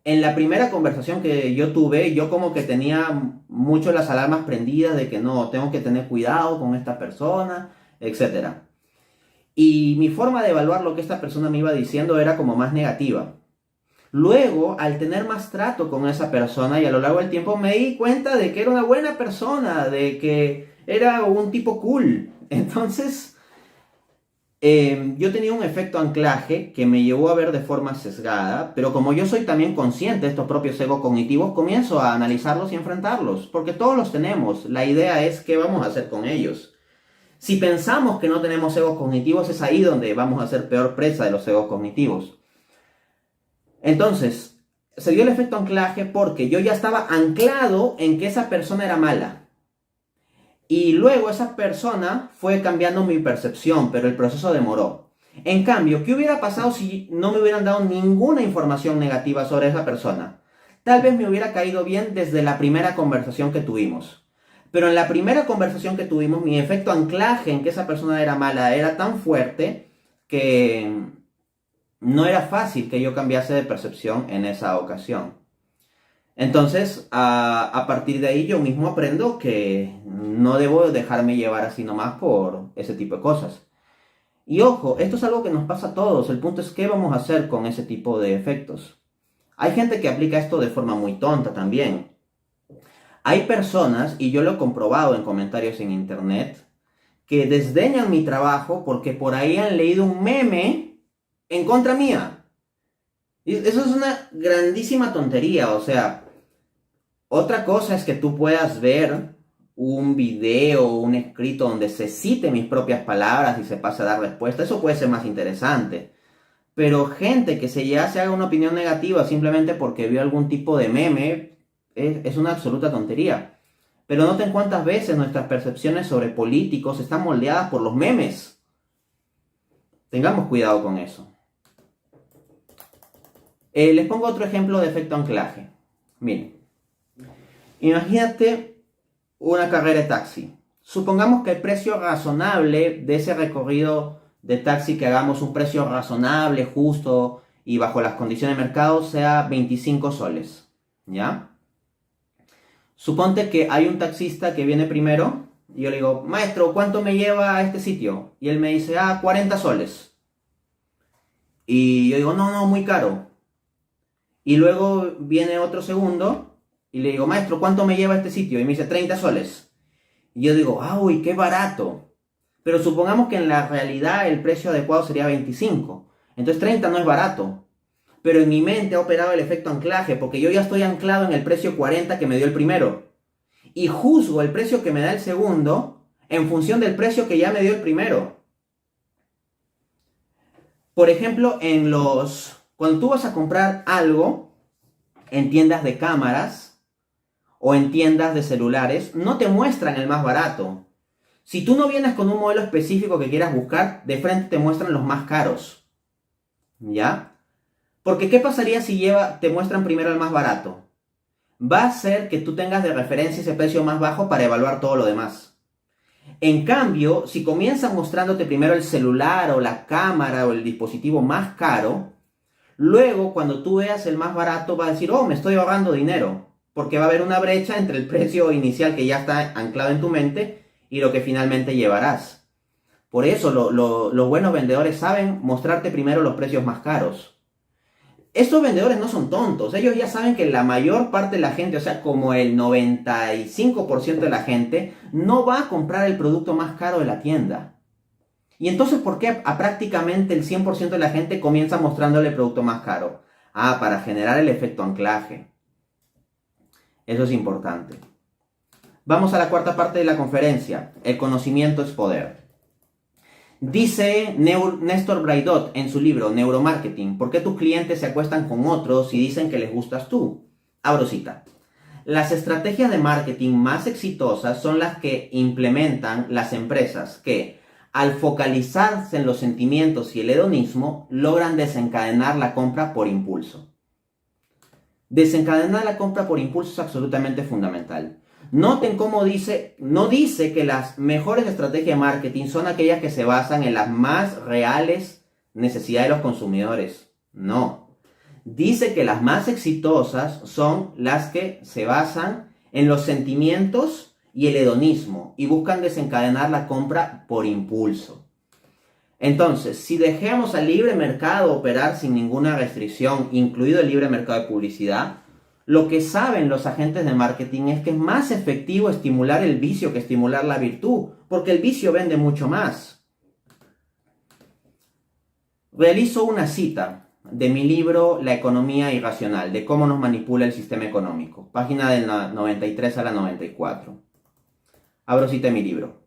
en la primera conversación que yo tuve, yo como que tenía mucho las alarmas prendidas de que no, tengo que tener cuidado con esta persona, etc. Y mi forma de evaluar lo que esta persona me iba diciendo era como más negativa. Luego, al tener más trato con esa persona y a lo largo del tiempo me di cuenta de que era una buena persona, de que era un tipo cool. Entonces, yo tenía un efecto anclaje que me llevó a ver de forma sesgada, pero como yo soy también consciente de estos propios egos cognitivos, comienzo a analizarlos y enfrentarlos, porque todos los tenemos. La idea es qué vamos a hacer con ellos. Si pensamos que no tenemos egos cognitivos, es ahí donde vamos a ser peor presa de los egos cognitivos. Entonces, se dio el efecto anclaje porque yo ya estaba anclado en que esa persona era mala. Y luego esa persona fue cambiando mi percepción, pero el proceso demoró. En cambio, ¿qué hubiera pasado si no me hubieran dado ninguna información negativa sobre esa persona? Tal vez me hubiera caído bien desde la primera conversación que tuvimos. Pero en la primera conversación que tuvimos, mi efecto anclaje en que esa persona era mala era tan fuerte que no era fácil que yo cambiase de percepción en esa ocasión. Entonces, a partir de ahí yo mismo aprendo que no debo dejarme llevar así nomás por ese tipo de cosas. Y ojo, esto es algo que nos pasa a todos. El punto es qué vamos a hacer con ese tipo de efectos. Hay gente que aplica esto de forma muy tonta también. Hay personas, y yo lo he comprobado en comentarios en internet, que desdeñan mi trabajo porque por ahí han leído un meme en contra mía. Y eso es una grandísima tontería, o sea... Otra cosa es que tú puedas ver un video o un escrito donde se cite mis propias palabras y se pase a dar respuesta. Eso puede ser más interesante. Pero gente que se haga una opinión negativa simplemente porque vio algún tipo de meme es una absoluta tontería. Pero noten cuántas veces nuestras percepciones sobre políticos están moldeadas por los memes. Tengamos cuidado con eso. Les pongo otro ejemplo de efecto anclaje. Miren. Imagínate una carrera de taxi. Supongamos que el precio razonable de ese recorrido de taxi que hagamos, un precio razonable, justo y bajo las condiciones de mercado, sea 25 soles. ¿Ya? Suponte que hay un taxista que viene primero y yo le digo, maestro, ¿cuánto me lleva a este sitio? Y él me dice, 40 soles. Y yo digo, no, muy caro. Y luego viene otro segundo y le digo, maestro, ¿cuánto me lleva a este sitio? Y me dice, 30 soles. Y yo digo, uy, qué barato. Pero supongamos que en la realidad el precio adecuado sería 25. Entonces 30 no es barato. pero en mi mente ha operado el efecto anclaje, porque yo ya estoy anclado en el precio 40 que me dio el primero. Y juzgo el precio que me da el segundo en función del precio que ya me dio el primero. Por ejemplo, cuando tú vas a comprar algo en tiendas de cámaras o en tiendas de celulares, no te muestran el más barato. Si tú no vienes con un modelo específico que quieras buscar, de frente te muestran los más caros. ¿Ya? Porque ¿qué pasaría si te muestran primero el más barato? Va a ser que tú tengas de referencia ese precio más bajo para evaluar todo lo demás. En cambio, si comienzan mostrándote primero el celular o la cámara o el dispositivo más caro, luego cuando tú veas el más barato va a decir, oh, me estoy ahorrando dinero, porque va a haber una brecha entre el precio inicial que ya está anclado en tu mente y lo que finalmente llevarás. Por eso los buenos vendedores saben mostrarte primero los precios más caros. Estos vendedores no son tontos, ellos ya saben que la mayor parte de la gente, o sea, como el 95% de la gente, no va a comprar el producto más caro de la tienda. Y entonces, ¿por qué a prácticamente el 100% de la gente comienza mostrándole el producto más caro? Ah, para generar el efecto anclaje. Eso es importante. Vamos a la cuarta parte de la conferencia. El conocimiento es poder. Dice Néstor Braidot en su libro Neuromarketing, ¿por qué tus clientes se acuestan con otros y dicen que les gustas tú? Abro cita. Las estrategias de marketing más exitosas son las que implementan las empresas que, al focalizarse en los sentimientos y el hedonismo, logran desencadenar la compra por impulso. Desencadenar la compra por impulso es absolutamente fundamental. Noten cómo no dice que las mejores estrategias de marketing son aquellas que se basan en las más reales necesidades de los consumidores. No. Dice que las más exitosas son las que se basan en los sentimientos y el hedonismo y buscan desencadenar la compra por impulso. Entonces, si dejamos al libre mercado operar sin ninguna restricción, incluido el libre mercado de publicidad, lo que saben los agentes de marketing es que es más efectivo estimular el vicio que estimular la virtud, porque el vicio vende mucho más. Realizo una cita de mi libro La economía irracional, de cómo nos manipula el sistema económico, página del 93 a la 94. Abro cita de mi libro.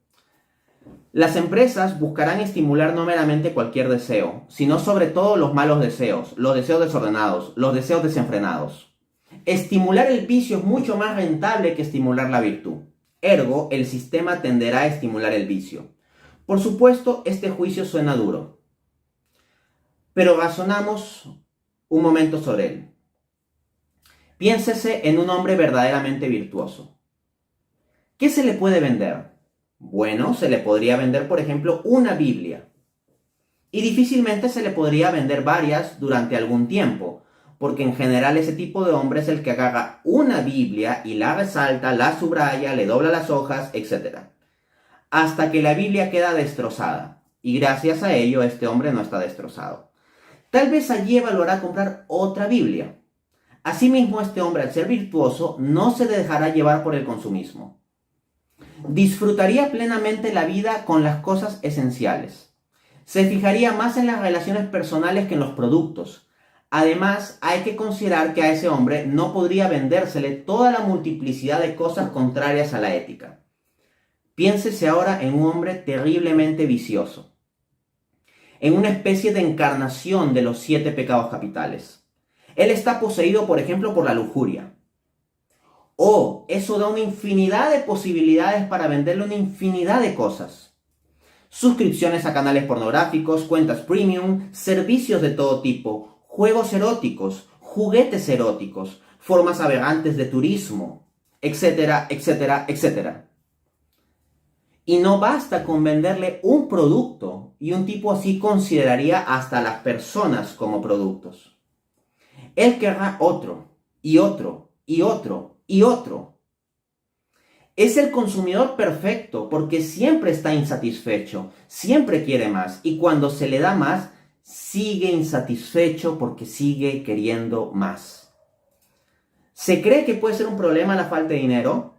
Las empresas buscarán estimular no meramente cualquier deseo, sino sobre todo los malos deseos, los deseos desordenados, los deseos desenfrenados. Estimular el vicio es mucho más rentable que estimular la virtud. Ergo, el sistema tenderá a estimular el vicio. Por supuesto, este juicio suena duro, pero razonamos un momento sobre él. Piénsese en un hombre verdaderamente virtuoso. ¿Qué se le puede vender? Bueno, se le podría vender, por ejemplo, una Biblia. Y difícilmente se le podría vender varias durante algún tiempo, porque en general ese tipo de hombre es el que agarra una Biblia y la resalta, la subraya, le dobla las hojas, etc. Hasta que la Biblia queda destrozada. Y gracias a ello este hombre no está destrozado. Tal vez allí evaluará comprar otra Biblia. Asimismo, este hombre, al ser virtuoso, no se dejará llevar por el consumismo. Disfrutaría plenamente la vida con las cosas esenciales. Se fijaría más en las relaciones personales que en los productos. Además, hay que considerar que a ese hombre no podría vendérsele toda la multiplicidad de cosas contrarias a la ética. Piénsese ahora en un hombre terriblemente vicioso, en una especie de encarnación de los 7 pecados capitales. Él está poseído, por ejemplo, por la lujuria. Eso da una infinidad de posibilidades para venderle una infinidad de cosas. Suscripciones a canales pornográficos, cuentas premium, servicios de todo tipo, juegos eróticos, juguetes eróticos, formas aberrantes de turismo, etcétera, etcétera, etcétera. Y no basta con venderle un producto, y un tipo así consideraría hasta las personas como productos. Él querrá otro, y otro, y otro, y otro. Es el consumidor perfecto porque siempre está insatisfecho, siempre quiere más, y cuando se le da más, sigue insatisfecho porque sigue queriendo más. Se cree que puede ser un problema la falta de dinero,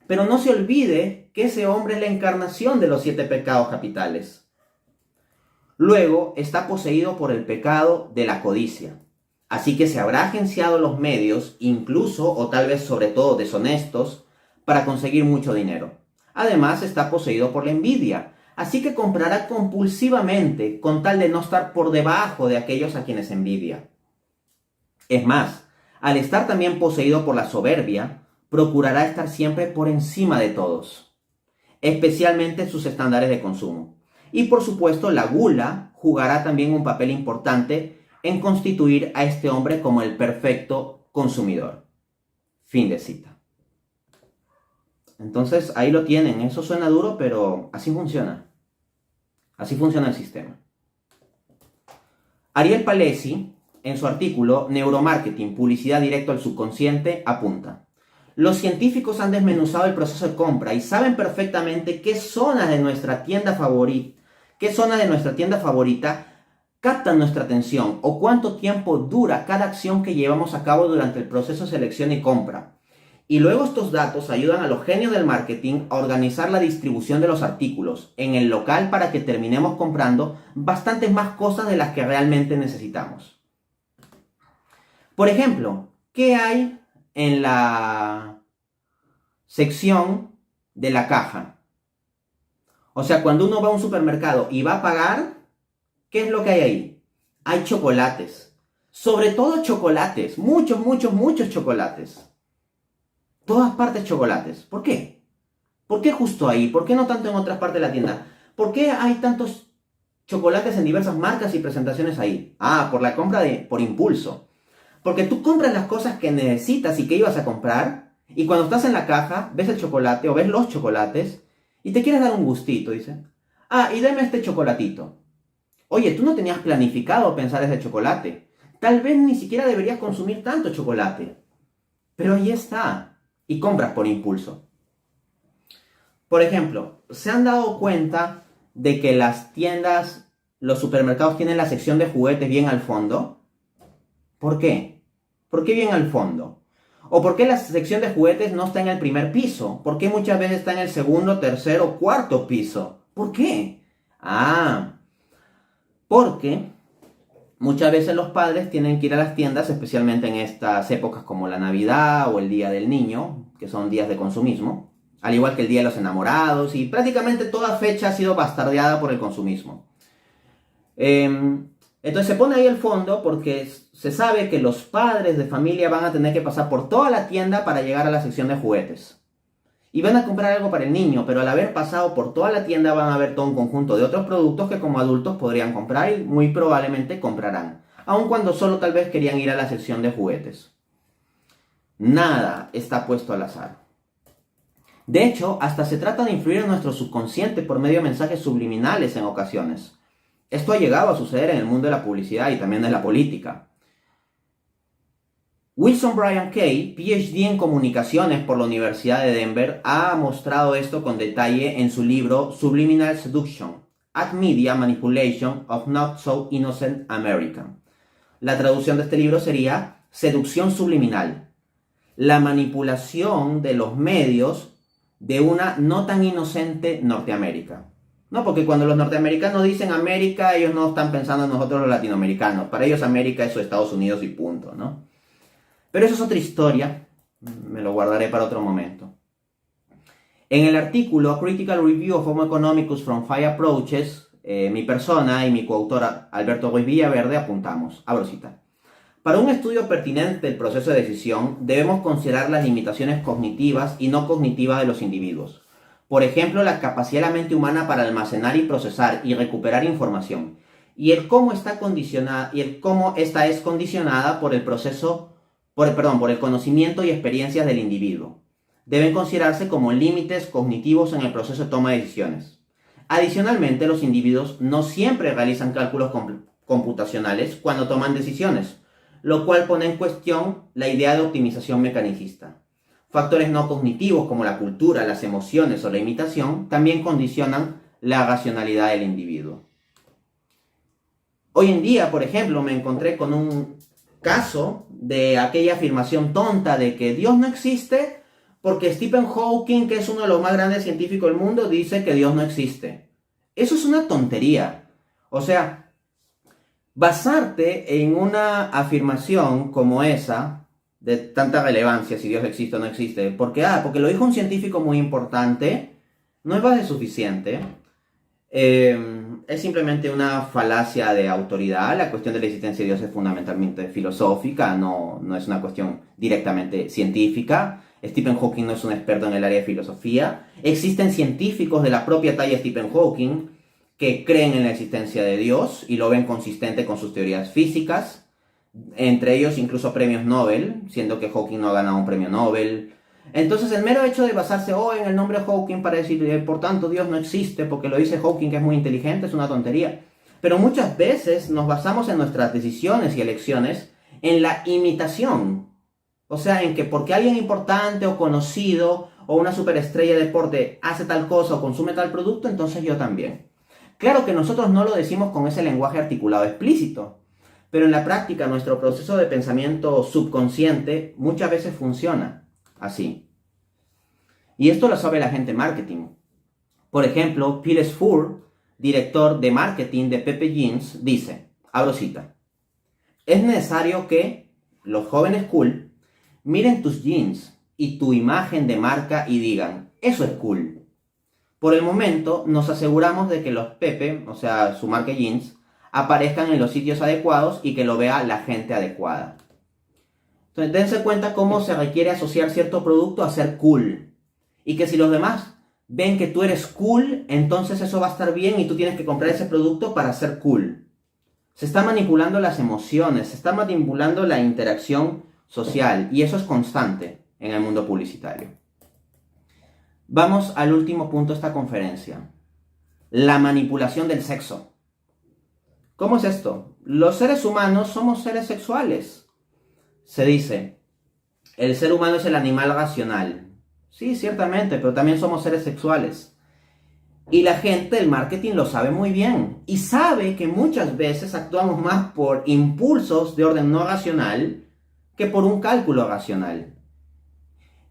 pero no se olvide que ese hombre es la encarnación de los 7 pecados capitales. Luego está poseído por el pecado de la codicia. Así que se habrá agenciado los medios, incluso o tal vez sobre todo deshonestos, para conseguir mucho dinero. Además está poseído por la envidia, así que comprará compulsivamente con tal de no estar por debajo de aquellos a quienes envidia. Es más, al estar también poseído por la soberbia, procurará estar siempre por encima de todos, especialmente en sus estándares de consumo. Y por supuesto, la gula jugará también un papel importante en constituir a este hombre como el perfecto consumidor. Fin de cita. Entonces, ahí lo tienen. Eso suena duro, pero así funciona. Así funciona el sistema. Ariel Palesi, en su artículo Neuromarketing, publicidad directo al subconsciente, apunta: los científicos han desmenuzado el proceso de compra y saben perfectamente qué zonas de nuestra tienda favorita captan nuestra atención o cuánto tiempo dura cada acción que llevamos a cabo durante el proceso de selección y compra. Y luego estos datos ayudan a los genios del marketing a organizar la distribución de los artículos en el local para que terminemos comprando bastantes más cosas de las que realmente necesitamos. Por ejemplo, ¿qué hay en la sección de la caja? O sea, cuando uno va a un supermercado y va a pagar, ¿qué es lo que hay ahí? Hay chocolates. Sobre todo chocolates. Muchos, muchos, muchos chocolates. Todas partes chocolates. ¿Por qué? ¿Por qué justo ahí? ¿Por qué no tanto en otras partes de la tienda? ¿Por qué hay tantos chocolates en diversas marcas y presentaciones ahí? Ah, por la compra por impulso. Porque tú compras las cosas que necesitas y que ibas a comprar, y cuando estás en la caja, ves el chocolate o ves los chocolates, y te quieres dar un gustito, dice. Ah, y dame este chocolatito. Oye, tú no tenías planificado pensar ese chocolate. Tal vez ni siquiera deberías consumir tanto chocolate. Pero ahí está. Y compras por impulso. Por ejemplo, ¿se han dado cuenta de que las tiendas, los supermercados tienen la sección de juguetes bien al fondo? ¿Por qué? ¿Por qué bien al fondo? ¿O por qué la sección de juguetes no está en el primer piso? ¿Por qué muchas veces está en el segundo, tercero, cuarto piso? ¿Por qué? Porque muchas veces los padres tienen que ir a las tiendas, especialmente en estas épocas como la Navidad o el Día del Niño, que son días de consumismo, al igual que el Día de los Enamorados, y prácticamente toda fecha ha sido bastardeada por el consumismo. Entonces se pone ahí el fondo porque se sabe que los padres de familia van a tener que pasar por toda la tienda para llegar a la sección de juguetes. Y van a comprar algo para el niño, pero al haber pasado por toda la tienda van a ver todo un conjunto de otros productos que como adultos podrían comprar y muy probablemente comprarán, aun cuando solo tal vez querían ir a la sección de juguetes. Nada está puesto al azar. De hecho, hasta se trata de influir en nuestro subconsciente por medio de mensajes subliminales en ocasiones. Esto ha llegado a suceder en el mundo de la publicidad y también de la política. Wilson Brian Kay, PhD en comunicaciones por la Universidad de Denver, ha mostrado esto con detalle en su libro Subliminal Seduction: Ad Media Manipulation of Not So Innocent America. La traducción de este libro sería Seducción subliminal, la manipulación de los medios de una no tan inocente Norteamérica. No, porque cuando los norteamericanos dicen América, ellos no están pensando en nosotros los latinoamericanos. Para ellos América es Estados Unidos y punto, ¿no? Pero eso es otra historia, me lo guardaré para otro momento. En el artículo A Critical Review of Homo Economicus from Five Approaches, mi persona y mi coautora Alberto Ruiz Villaverde apuntamos, abro cita: para un estudio pertinente del proceso de decisión, debemos considerar las limitaciones cognitivas y no cognitivas de los individuos. Por ejemplo, la capacidad de la mente humana para almacenar y procesar y recuperar información, y el cómo esta es condicionada por el conocimiento y experiencias del individuo. Deben considerarse como límites cognitivos en el proceso de toma de decisiones. Adicionalmente, los individuos no siempre realizan cálculos computacionales cuando toman decisiones, lo cual pone en cuestión la idea de optimización mecanicista. Factores no cognitivos como la cultura, las emociones o la imitación también condicionan la racionalidad del individuo. Hoy en día, por ejemplo, me encontré con un caso de aquella afirmación tonta de que Dios no existe porque Stephen Hawking, que es uno de los más grandes científicos del mundo, dice que Dios no existe. Eso es una tontería. O sea, Basarte en una afirmación como esa, de tanta relevancia, si Dios existe o no existe, porque lo dijo un científico muy importante, no es base suficiente. Es simplemente una falacia de autoridad. La cuestión de la existencia de Dios es fundamentalmente filosófica, no es una cuestión directamente científica. Stephen Hawking no es un experto en el área de filosofía. Existen científicos de la propia talla de Stephen Hawking que creen en la existencia de Dios y lo ven consistente con sus teorías físicas, entre ellos incluso premios Nobel, siendo que Hawking no ha ganado un premio Nobel. Entonces el mero hecho de basarse en el nombre Hawking para decir, por tanto Dios no existe porque lo dice Hawking que es muy inteligente, es una tontería. Pero muchas veces nos basamos en nuestras decisiones y elecciones en la imitación. O sea, en que porque alguien importante o conocido o una superestrella de deporte hace tal cosa o consume tal producto, entonces yo también. Claro que nosotros no lo decimos con ese lenguaje articulado explícito, pero en la práctica nuestro proceso de pensamiento subconsciente muchas veces funciona así. Y esto lo sabe la gente de marketing. Por ejemplo, Piles Fur, director de marketing de Pepe Jeans, dice, abro cita, es necesario que los jóvenes cool miren tus jeans y tu imagen de marca y digan, eso es cool. Por el momento, nos aseguramos de que los Pepe, o sea, su marca jeans, aparezcan en los sitios adecuados y que lo vea la gente adecuada. Entonces, dense cuenta cómo se requiere asociar cierto producto a ser cool. Y que si los demás ven que tú eres cool, entonces eso va a estar bien y tú tienes que comprar ese producto para ser cool. Se está manipulando las emociones, se está manipulando la interacción social y eso es constante en el mundo publicitario. Vamos al último punto de esta conferencia. La manipulación del sexo. ¿Cómo es esto? Los seres humanos somos seres sexuales. Se dice, el ser humano es el animal racional. Sí, ciertamente, pero también somos seres sexuales. Y la gente del marketing lo sabe muy bien. Y sabe que muchas veces actuamos más por impulsos de orden no racional que por un cálculo racional.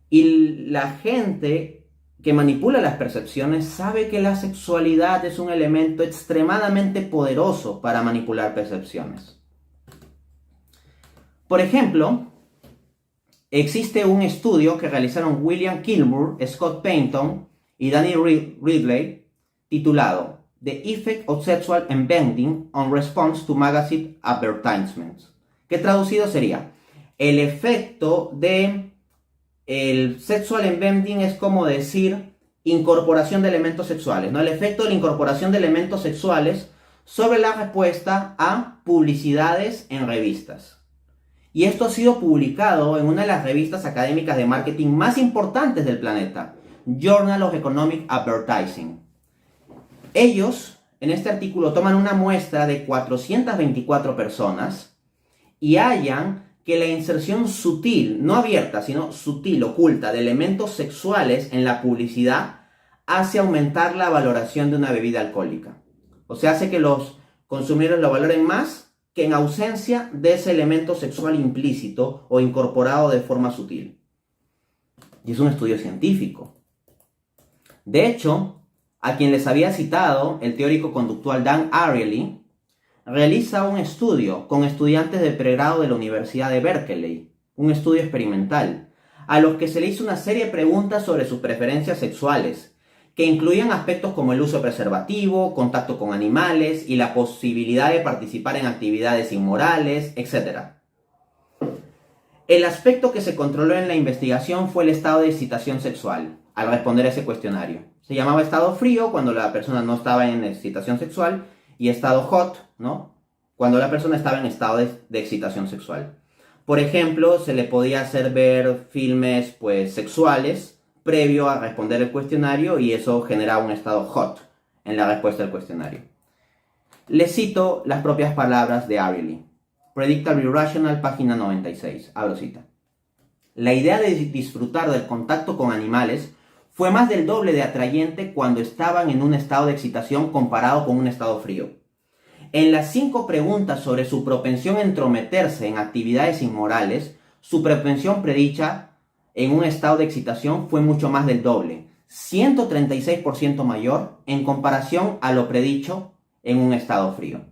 Y la gente que manipula las percepciones sabe que la sexualidad es un elemento extremadamente poderoso para manipular percepciones. Por ejemplo, existe un estudio que realizaron William Kilmer, Scott Payton y Danny Ridley titulado The Effect of Sexual Embedding on Response to Magazine Advertisements, que traducido sería el efecto de el sexual embedding es como decir incorporación de elementos sexuales, ¿no? El efecto de la incorporación de elementos sexuales sobre la respuesta a publicidades en revistas. Y esto ha sido publicado en una de las revistas académicas de marketing más importantes del planeta, Journal of Economic Advertising. Ellos, en este artículo, toman una muestra de 424 personas y hallan que la inserción sutil, no abierta, sino sutil, oculta, de elementos sexuales en la publicidad hace aumentar la valoración de una bebida alcohólica. O sea, hace que los consumidores lo valoren más que en ausencia de ese elemento sexual implícito o incorporado de forma sutil. Y es un estudio científico. De hecho, a quien les había citado, el teórico conductual Dan Ariely, realiza un estudio con estudiantes de pregrado de la Universidad de Berkeley, un estudio experimental, a los que se le hizo una serie de preguntas sobre sus preferencias sexuales, que incluían aspectos como el uso de preservativo, contacto con animales y la posibilidad de participar en actividades inmorales, etc. El aspecto que se controló en la investigación fue el estado de excitación sexual, al responder a ese cuestionario. Se llamaba estado frío cuando la persona no estaba en excitación sexual, y estado hot, ¿no? Cuando la persona estaba en estado de excitación sexual. Por ejemplo, se le podía hacer ver filmes sexuales previo a responder el cuestionario y eso generaba un estado hot en la respuesta del cuestionario. Les cito las propias palabras de Ariely. Predictable Irrational, página 96. Abro cita. La idea de disfrutar del contacto con animales fue más del doble de atrayente cuando estaban en un estado de excitación comparado con un estado frío. En las 5 preguntas sobre su propensión a entrometerse en actividades inmorales, su propensión predicha en un estado de excitación fue mucho más del doble, 136% mayor en comparación a lo predicho en un estado frío.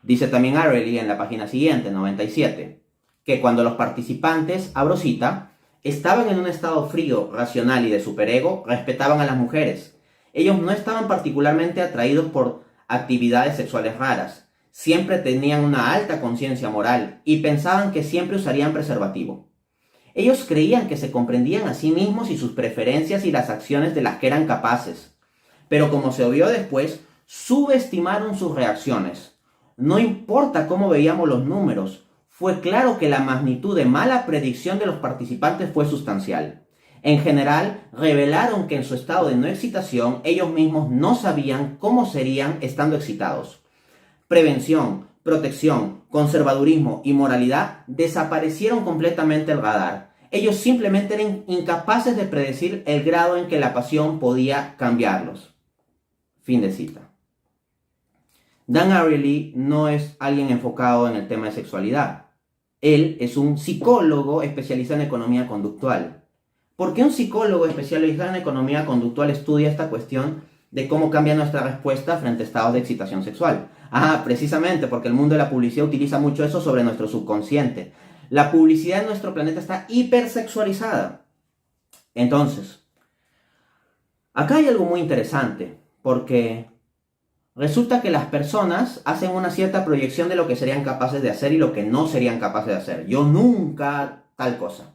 Dice también Arely en la página siguiente, 97, que cuando los participantes, abro cita, estaban en un estado frío, racional y de superego, respetaban a las mujeres. Ellos no estaban particularmente atraídos por actividades sexuales raras. Siempre tenían una alta conciencia moral y pensaban que siempre usarían preservativo. Ellos creían que se comprendían a sí mismos y sus preferencias y las acciones de las que eran capaces. Pero como se vio después, subestimaron sus reacciones. No importa cómo veíamos los números, fue claro que la magnitud de mala predicción de los participantes fue sustancial. En general, revelaron que en su estado de no excitación, ellos mismos no sabían cómo serían estando excitados. Prevención, protección, conservadurismo y moralidad desaparecieron completamente del radar. Ellos simplemente eran incapaces de predecir el grado en que la pasión podía cambiarlos. Fin de cita. Dan Ariely no es alguien enfocado en el tema de sexualidad. Él es un psicólogo especializado en economía conductual. ¿Por qué un psicólogo especializado en economía conductual estudia esta cuestión de cómo cambia nuestra respuesta frente a estados de excitación sexual? Precisamente porque el mundo de la publicidad utiliza mucho eso sobre nuestro subconsciente. La publicidad en nuestro planeta está hipersexualizada. Entonces, acá hay algo muy interesante, porque resulta que las personas hacen una cierta proyección de lo que serían capaces de hacer y lo que no serían capaces de hacer. Yo nunca tal cosa.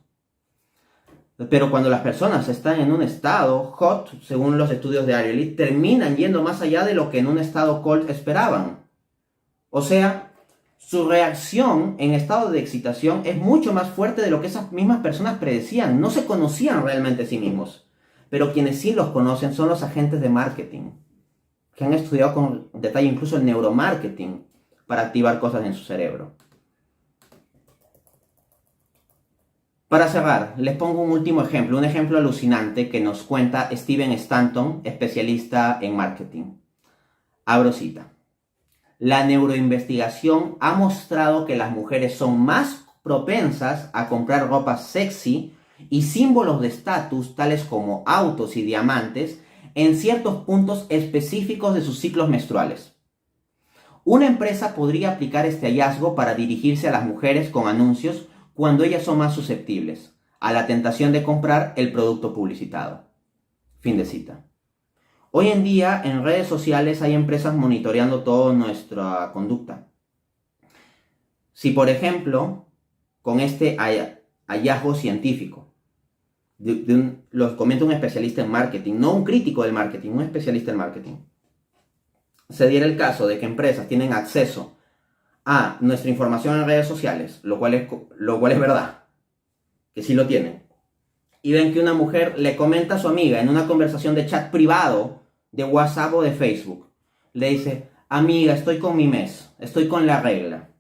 Pero cuando las personas están en un estado hot, según los estudios de Ariely, terminan yendo más allá de lo que en un estado cold esperaban. O sea, su reacción en estado de excitación es mucho más fuerte de lo que esas mismas personas predecían. No se conocían realmente a sí mismos. Pero quienes sí los conocen son los agentes de marketing, que han estudiado con detalle incluso el neuromarketing para activar cosas en su cerebro. Para cerrar, les pongo un último ejemplo, un ejemplo alucinante que nos cuenta Steven Stanton, especialista en marketing. Abro cita. La neuroinvestigación ha mostrado que las mujeres son más propensas a comprar ropa sexy y símbolos de estatus tales como autos y diamantes en ciertos puntos específicos de sus ciclos menstruales. Una empresa podría aplicar este hallazgo para dirigirse a las mujeres con anuncios cuando ellas son más susceptibles a la tentación de comprar el producto publicitado. Fin de cita. Hoy en día en redes sociales hay empresas monitoreando toda nuestra conducta. Si por ejemplo, con este hallazgo científico, lo comenta un especialista en marketing, no un crítico del marketing, un especialista en marketing, se diera el caso de que empresas tienen acceso a nuestra información en redes sociales, lo cual es verdad, que sí lo tienen, y ven que una mujer le comenta a su amiga en una conversación de chat privado, de WhatsApp o de Facebook, le dice, amiga, estoy con mi mes, estoy con la regla.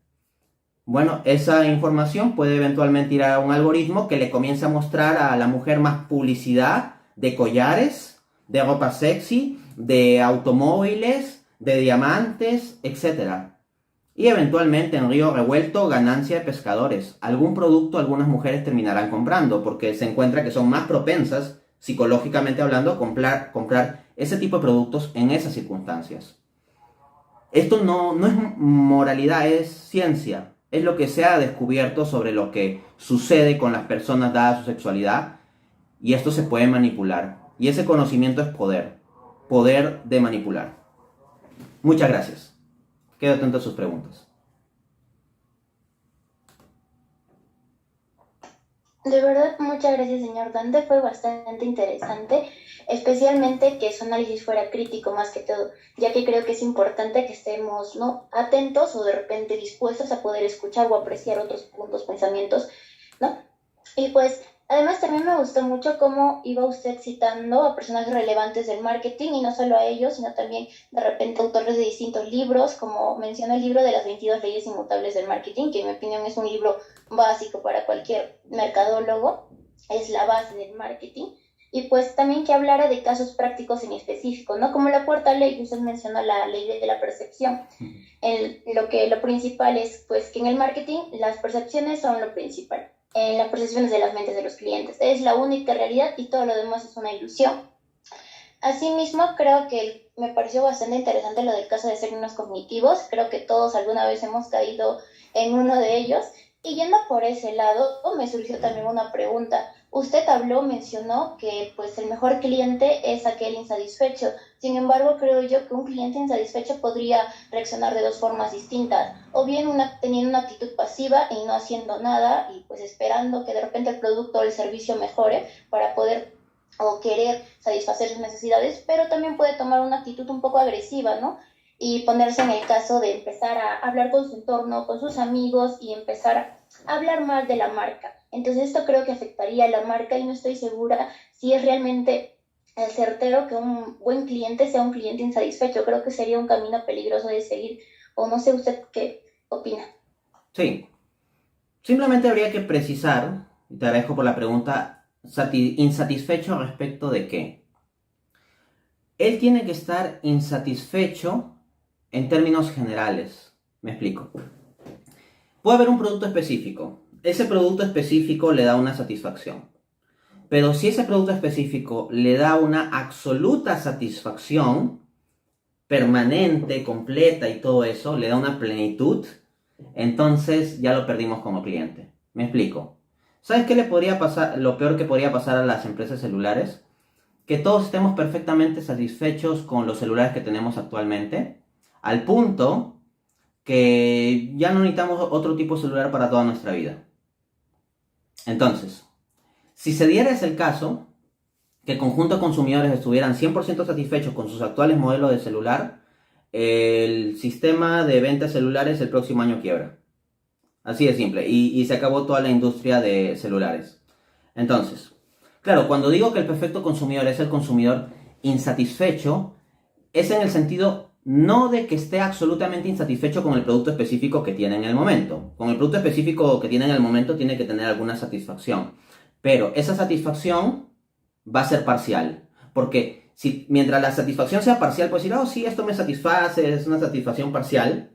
Bueno, esa información puede eventualmente ir a un algoritmo que le comience a mostrar a la mujer más publicidad de collares, de ropa sexy, de automóviles, de diamantes, etc. Y eventualmente en río revuelto, ganancia de pescadores. Algún producto algunas mujeres terminarán comprando porque se encuentra que son más propensas, psicológicamente hablando, a comprar ese tipo de productos en esas circunstancias. Esto no es moralidad, es ciencia. Es lo que se ha descubierto sobre lo que sucede con las personas dada su sexualidad. Y esto se puede manipular. Y ese conocimiento es poder. Poder de manipular. Muchas gracias. Quedo atento a sus preguntas. De verdad, muchas gracias, señor Dante. Fue bastante interesante, especialmente que su análisis fuera crítico más que todo, ya que creo que es importante que estemos, ¿no?, atentos o de repente dispuestos a poder escuchar o apreciar otros puntos, pensamientos, ¿no? Y pues, además también me gustó mucho cómo iba usted citando a personajes relevantes del marketing, y no solo a ellos, sino también de repente autores de distintos libros, como menciona el libro de las 22 leyes inmutables del marketing, que en mi opinión es un libro básico para cualquier mercadólogo, es la base del marketing. Y pues también que hablara de casos prácticos en específico, ¿no? Como la cuarta ley, usted mencionó la ley de la percepción. Lo principal es pues que en el marketing las percepciones son lo principal. Las percepciones de las mentes de los clientes. Es la única realidad y todo lo demás es una ilusión. Asimismo, creo que me pareció bastante interesante lo del caso de signos cognitivos. Creo que todos alguna vez hemos caído en uno de ellos. Y yendo por ese lado, me surgió también una pregunta. Usted mencionó que pues el mejor cliente es aquel insatisfecho. Sin embargo, creo yo que un cliente insatisfecho podría reaccionar de dos formas distintas. O bien teniendo una actitud pasiva y no haciendo nada y pues esperando que de repente el producto o el servicio mejore para poder o querer satisfacer sus necesidades, pero también puede tomar una actitud un poco agresiva, ¿no? Y ponerse en el caso de empezar a hablar con su entorno, con sus amigos y empezar a hablar mal de la marca. Entonces esto creo que afectaría a la marca y no estoy segura si es realmente el certero que un buen cliente sea un cliente insatisfecho. Creo que sería un camino peligroso de seguir, o no sé usted qué opina. Sí, simplemente habría que precisar, y te agradezco por la pregunta, insatisfecho respecto de qué. Él tiene que estar insatisfecho en términos generales. Me explico. Puede haber un producto específico. Ese producto específico le da una satisfacción. Pero si ese producto específico le da una absoluta satisfacción, permanente, completa y todo eso, le da una plenitud, entonces ya lo perdimos como cliente. Me explico. ¿Sabes qué le podría pasar? Lo peor que podría pasar a las empresas celulares, que todos estemos perfectamente satisfechos con los celulares que tenemos actualmente, al punto que ya no necesitamos otro tipo de celular para toda nuestra vida. Entonces, si se diera ese el caso, que el conjunto de consumidores estuvieran 100% satisfechos con sus actuales modelos de celular, el sistema de ventas celulares el próximo año quiebra. Así de simple. Y se acabó toda la industria de celulares. Entonces, claro, cuando digo que el perfecto consumidor es el consumidor insatisfecho, es en el sentido no de que esté absolutamente insatisfecho con el producto específico que tiene en el momento. Con el producto específico que tiene en el momento tiene que tener alguna satisfacción. Pero esa satisfacción va a ser parcial. Porque mientras la satisfacción sea parcial, pues decir, oh sí, esto me satisface, es una satisfacción parcial.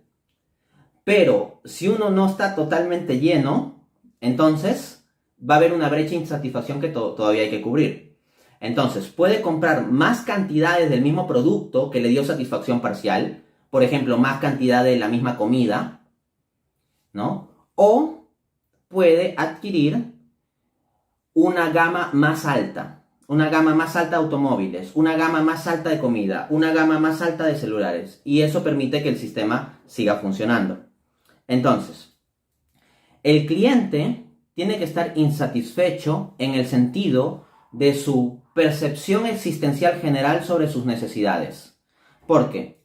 Pero si uno no está totalmente lleno, entonces va a haber una brecha de insatisfacción que todavía hay que cubrir. Entonces, puede comprar más cantidades del mismo producto que le dio satisfacción parcial, por ejemplo, más cantidad de la misma comida, ¿no? O puede adquirir una gama más alta de automóviles, una gama más alta de comida, una gama más alta de celulares, y eso permite que el sistema siga funcionando. Entonces, el cliente tiene que estar insatisfecho en el sentido de su percepción existencial general sobre sus necesidades. ¿Por qué?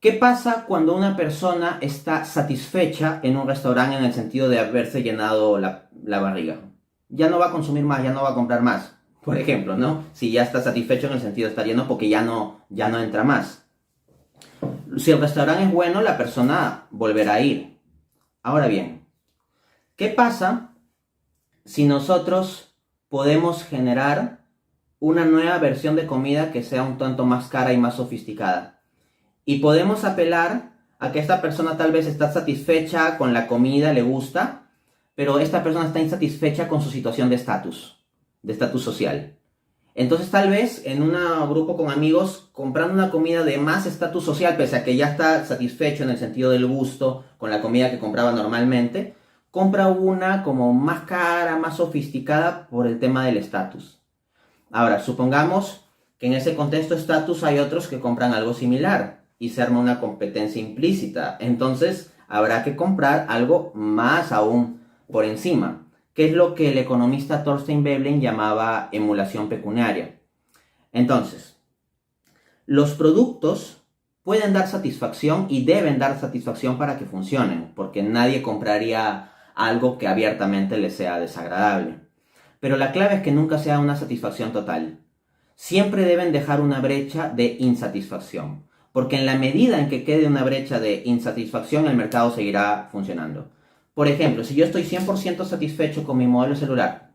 ¿Qué pasa cuando una persona está satisfecha en un restaurante en el sentido de haberse llenado la barriga? Ya no va a consumir más, ya no va a comprar más, por ejemplo, ¿no? Si ya está satisfecho en el sentido de estar lleno porque ya no entra más. Si el restaurante es bueno, la persona volverá a ir. Ahora bien, ¿qué pasa si nosotros podemos generar una nueva versión de comida que sea un tanto más cara y más sofisticada? Y podemos apelar a que esta persona tal vez está satisfecha con la comida, le gusta, pero esta persona está insatisfecha con su situación de estatus social. Entonces tal vez en un grupo con amigos, comprando una comida de más estatus social, pese a que ya está satisfecho en el sentido del gusto con la comida que compraba normalmente, compra una como más cara, más sofisticada por el tema del estatus. Ahora, supongamos que en ese contexto estatus hay otros que compran algo similar y se arma una competencia implícita. Entonces habrá que comprar algo más aún por encima, que es lo que el economista Thorstein Veblen llamaba emulación pecuniaria. Entonces, los productos pueden dar satisfacción y deben dar satisfacción para que funcionen, porque nadie compraría algo que abiertamente le sea desagradable. Pero la clave es que nunca sea una satisfacción total. Siempre deben dejar una brecha de insatisfacción, porque en la medida en que quede una brecha de insatisfacción, el mercado seguirá funcionando. Por ejemplo, si yo estoy 100% satisfecho con mi modelo celular,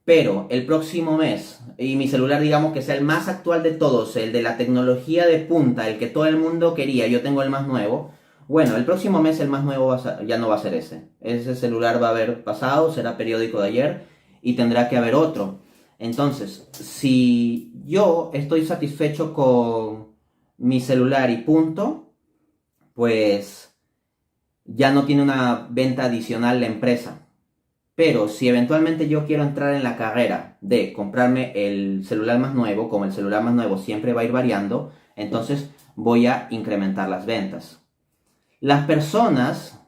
pero el próximo mes, y mi celular digamos que sea el más actual de todos, el de la tecnología de punta, el que todo el mundo quería, yo tengo el más nuevo, bueno, el próximo mes el más nuevo ya no va a ser ese. Ese celular va a haber pasado, será periódico de ayer y tendrá que haber otro. Entonces, si yo estoy satisfecho con mi celular y punto, pues ya no tiene una venta adicional la empresa. Pero si eventualmente yo quiero entrar en la carrera de comprarme el celular más nuevo, como el celular más nuevo siempre va a ir variando, entonces voy a incrementar las ventas. Las personas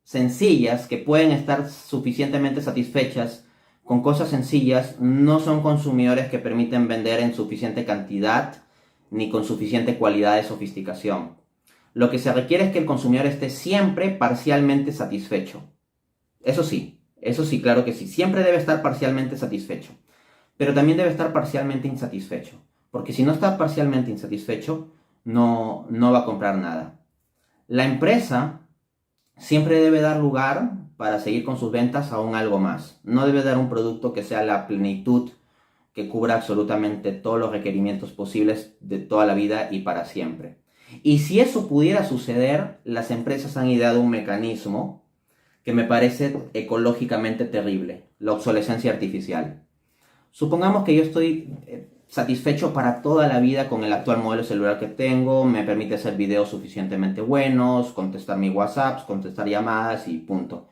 sencillas que pueden estar suficientemente satisfechas con cosas sencillas no son consumidores que permiten vender en suficiente cantidad ni con suficiente cualidad de sofisticación. Lo que se requiere es que el consumidor esté siempre parcialmente satisfecho. Eso sí, claro que sí, siempre debe estar parcialmente satisfecho, pero también debe estar parcialmente insatisfecho, porque si no está parcialmente insatisfecho, no va a comprar nada. La empresa siempre debe dar lugar para seguir con sus ventas a un algo más. No debe dar un producto que sea la plenitud, que cubra absolutamente todos los requerimientos posibles de toda la vida y para siempre. Y si eso pudiera suceder, las empresas han ideado un mecanismo que me parece ecológicamente terrible: la obsolescencia artificial. Supongamos que yo estoy satisfecho para toda la vida con el actual modelo celular que tengo, me permite hacer videos suficientemente buenos, contestar mis WhatsApps, contestar llamadas y punto.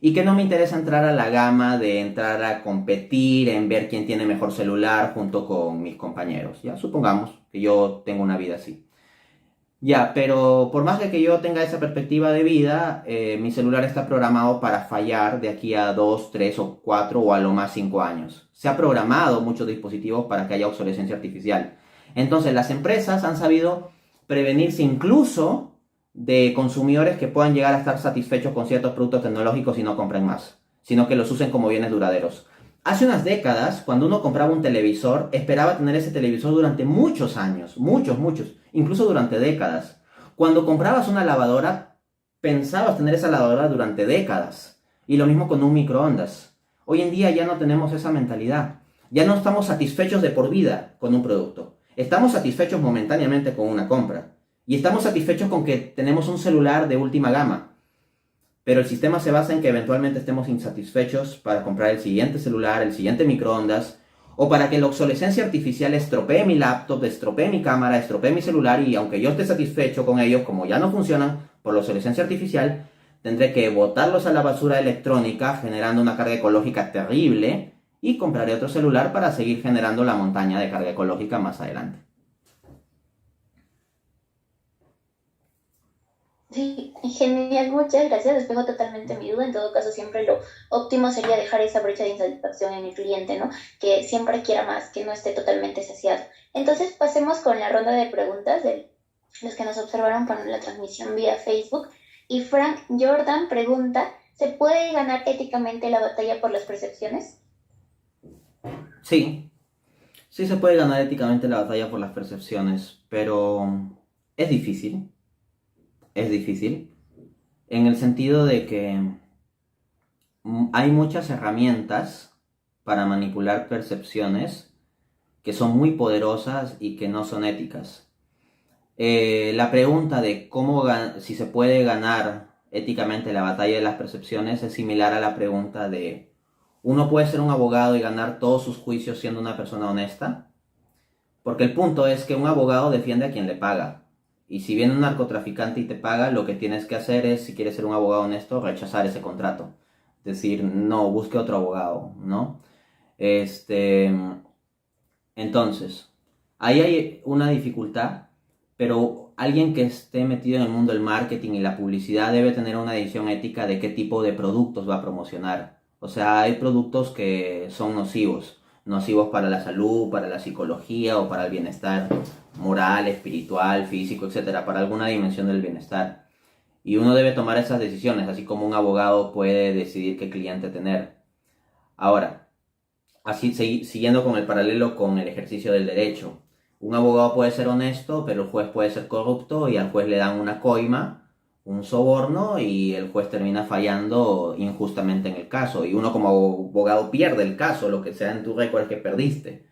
Y que no me interesa entrar a la gama de entrar a competir en ver quién tiene mejor celular junto con mis compañeros. Ya supongamos que yo tengo una vida así. Ya, pero por más de que yo tenga esa perspectiva de vida, mi celular está programado para fallar de aquí a 2, 3 o 4 o a lo más 5 años. Se ha programado muchos dispositivos para que haya obsolescencia artificial. Entonces, las empresas han sabido prevenirse incluso de consumidores que puedan llegar a estar satisfechos con ciertos productos tecnológicos y no compren más, sino que los usen como bienes duraderos. Hace unas décadas, cuando uno compraba un televisor, esperaba tener ese televisor durante muchos años, muchos, incluso durante décadas. Cuando comprabas una lavadora, pensabas tener esa lavadora durante décadas. Y lo mismo con un microondas. Hoy en día ya no tenemos esa mentalidad. Ya no estamos satisfechos de por vida con un producto. Estamos satisfechos momentáneamente con una compra. Y estamos satisfechos con que tenemos un celular de última gama. Pero el sistema se basa en que eventualmente estemos insatisfechos para comprar el siguiente celular, el siguiente microondas, o para que la obsolescencia artificial estropee mi laptop, estropee mi cámara, estropee mi celular, y aunque yo esté satisfecho con ellos, como ya no funcionan por la obsolescencia artificial, tendré que botarlos a la basura electrónica, generando una carga ecológica terrible, y compraré otro celular para seguir generando la montaña de carga ecológica más adelante. Sí, genial, muchas gracias. Despejo totalmente mi duda. En todo caso, siempre lo óptimo sería dejar esa brecha de insatisfacción en el cliente, ¿no? Que siempre quiera más, que no esté totalmente saciado. Entonces, pasemos con la ronda de preguntas de los que nos observaron por la transmisión vía Facebook. Y Frank Jordan pregunta, ¿se puede ganar éticamente la batalla por las percepciones? Sí, sí se puede ganar éticamente la batalla por las percepciones, pero es difícil. Es difícil en el sentido de que hay muchas herramientas para manipular percepciones que son muy poderosas y que no son éticas. La pregunta de si se puede ganar éticamente la batalla de las percepciones es similar a la pregunta de: ¿uno puede ser un abogado y ganar todos sus juicios siendo una persona honesta? Porque el punto es que un abogado defiende a quien le paga. Y si viene un narcotraficante y te paga, lo que tienes que hacer es, si quieres ser un abogado honesto, rechazar ese contrato. Decir, no, busque otro abogado, ¿no? Entonces, ahí hay una dificultad, pero alguien que esté metido en el mundo del marketing y la publicidad debe tener una decisión ética de qué tipo de productos va a promocionar. O sea, hay productos que son nocivos para la salud, para la psicología o para el bienestar moral, espiritual, físico, etcétera, para alguna dimensión del bienestar. Y uno debe tomar esas decisiones, así como un abogado puede decidir qué cliente tener. Ahora, así siguiendo con el paralelo con el ejercicio del derecho. Un abogado puede ser honesto, pero el juez puede ser corrupto y al juez le dan una coima, un soborno, y el juez termina fallando injustamente en el caso. Y uno como abogado pierde el caso, lo que sea en tu récord es que perdiste.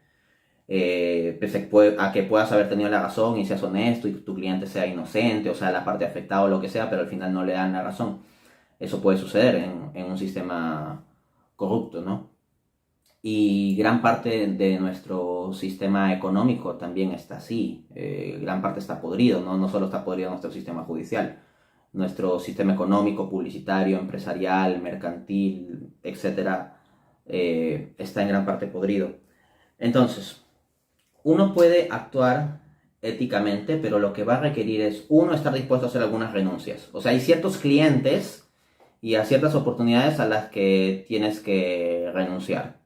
Pese a que puedas haber tenido la razón y seas honesto y tu cliente sea inocente, o sea, la parte afectada o lo que sea, pero al final no le dan la razón. Eso puede suceder en un sistema corrupto, ¿no? Y gran parte de nuestro sistema económico también está así. Gran parte está podrido, ¿no? No solo está podrido nuestro sistema judicial. Nuestro sistema económico, publicitario, empresarial, mercantil, etcétera, está en gran parte podrido. Entonces, uno puede actuar éticamente, pero lo que va a requerir es, uno, estar dispuesto a hacer algunas renuncias. O sea, hay ciertos clientes y a ciertas oportunidades a las que tienes que renunciar.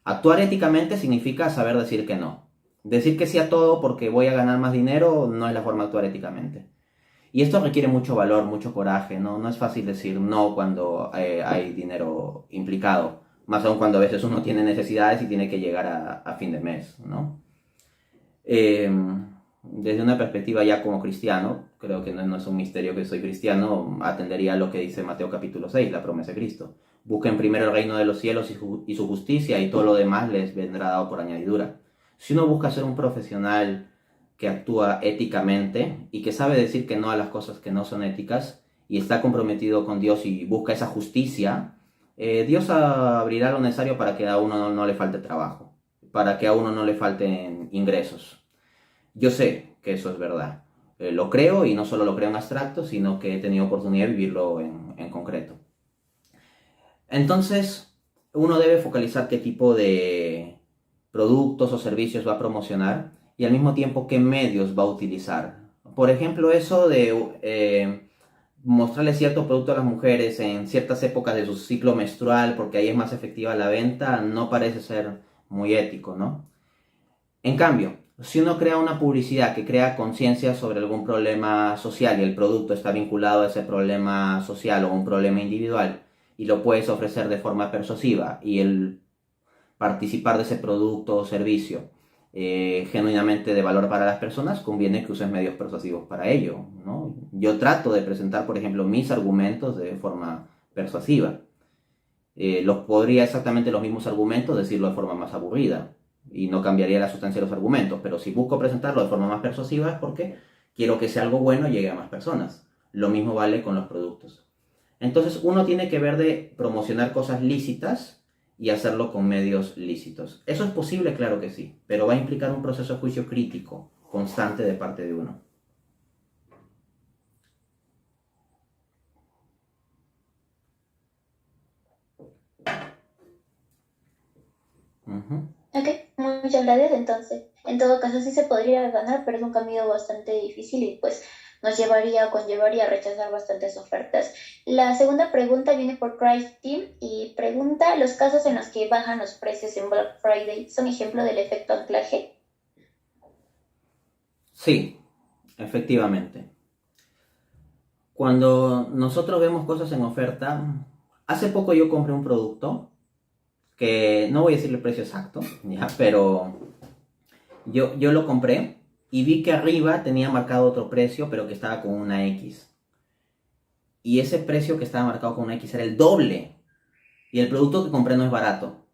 Actuar éticamente significa saber decir que no. Decir que sí a todo porque voy a ganar más dinero no es la forma de actuar éticamente. Y esto requiere mucho valor, mucho coraje, ¿no? No es fácil decir no cuando hay dinero implicado. Más aún cuando a veces uno tiene necesidades y tiene que llegar a fin de mes, ¿no? Desde una perspectiva ya como cristiano, creo que no es un misterio que soy cristiano, atendería a lo que dice Mateo capítulo 6, la promesa de Cristo. Busquen primero el reino de los cielos y su justicia, y todo lo demás les vendrá dado por añadidura. Si uno busca ser un profesional que actúa éticamente y que sabe decir que no a las cosas que no son éticas y está comprometido con Dios y busca esa justicia, Dios abrirá lo necesario para que a uno no le falte trabajo, para que a uno no le falten ingresos. Yo sé que eso es verdad. Lo creo, y no solo lo creo en abstracto, sino que he tenido oportunidad de vivirlo en concreto. Entonces, uno debe focalizar qué tipo de productos o servicios va a promocionar y al mismo tiempo qué medios va a utilizar. Por ejemplo, eso de mostrarle cierto producto a las mujeres en ciertas épocas de su ciclo menstrual porque ahí es más efectiva la venta, no parece ser muy ético, ¿no? En cambio, si uno crea una publicidad que crea conciencia sobre algún problema social y el producto está vinculado a ese problema social o un problema individual y lo puedes ofrecer de forma persuasiva y el participar de ese producto o servicio genuinamente de valor para las personas, conviene que uses medios persuasivos para ello, ¿no? Yo trato de presentar, por ejemplo, mis argumentos de forma persuasiva. Podría exactamente los mismos argumentos decirlo de forma más aburrida y no cambiaría la sustancia de los argumentos, pero si busco presentarlo de forma más persuasiva es porque quiero que ese algo bueno llegue a más personas. Lo mismo vale con los productos. Entonces uno tiene que ver de promocionar cosas lícitas y hacerlo con medios lícitos. ¿Eso es posible? Claro que sí, pero va a implicar un proceso de juicio crítico constante de parte de uno. Ok, muchas gracias. Entonces, en todo caso sí se podría ganar, pero es un camino bastante difícil y pues nos llevaría o conllevaría a rechazar bastantes ofertas. La segunda pregunta viene por Price Team y pregunta: ¿los casos en los que bajan los precios en Black Friday son ejemplo del efecto anclaje? Sí, efectivamente. Cuando nosotros vemos cosas en oferta, hace poco yo compré un producto que no voy a decir el precio exacto, ¿ya? Pero yo lo compré y vi que arriba tenía marcado otro precio, pero que estaba con una X. Y ese precio que estaba marcado con una X era el doble. Y el producto que compré no es barato,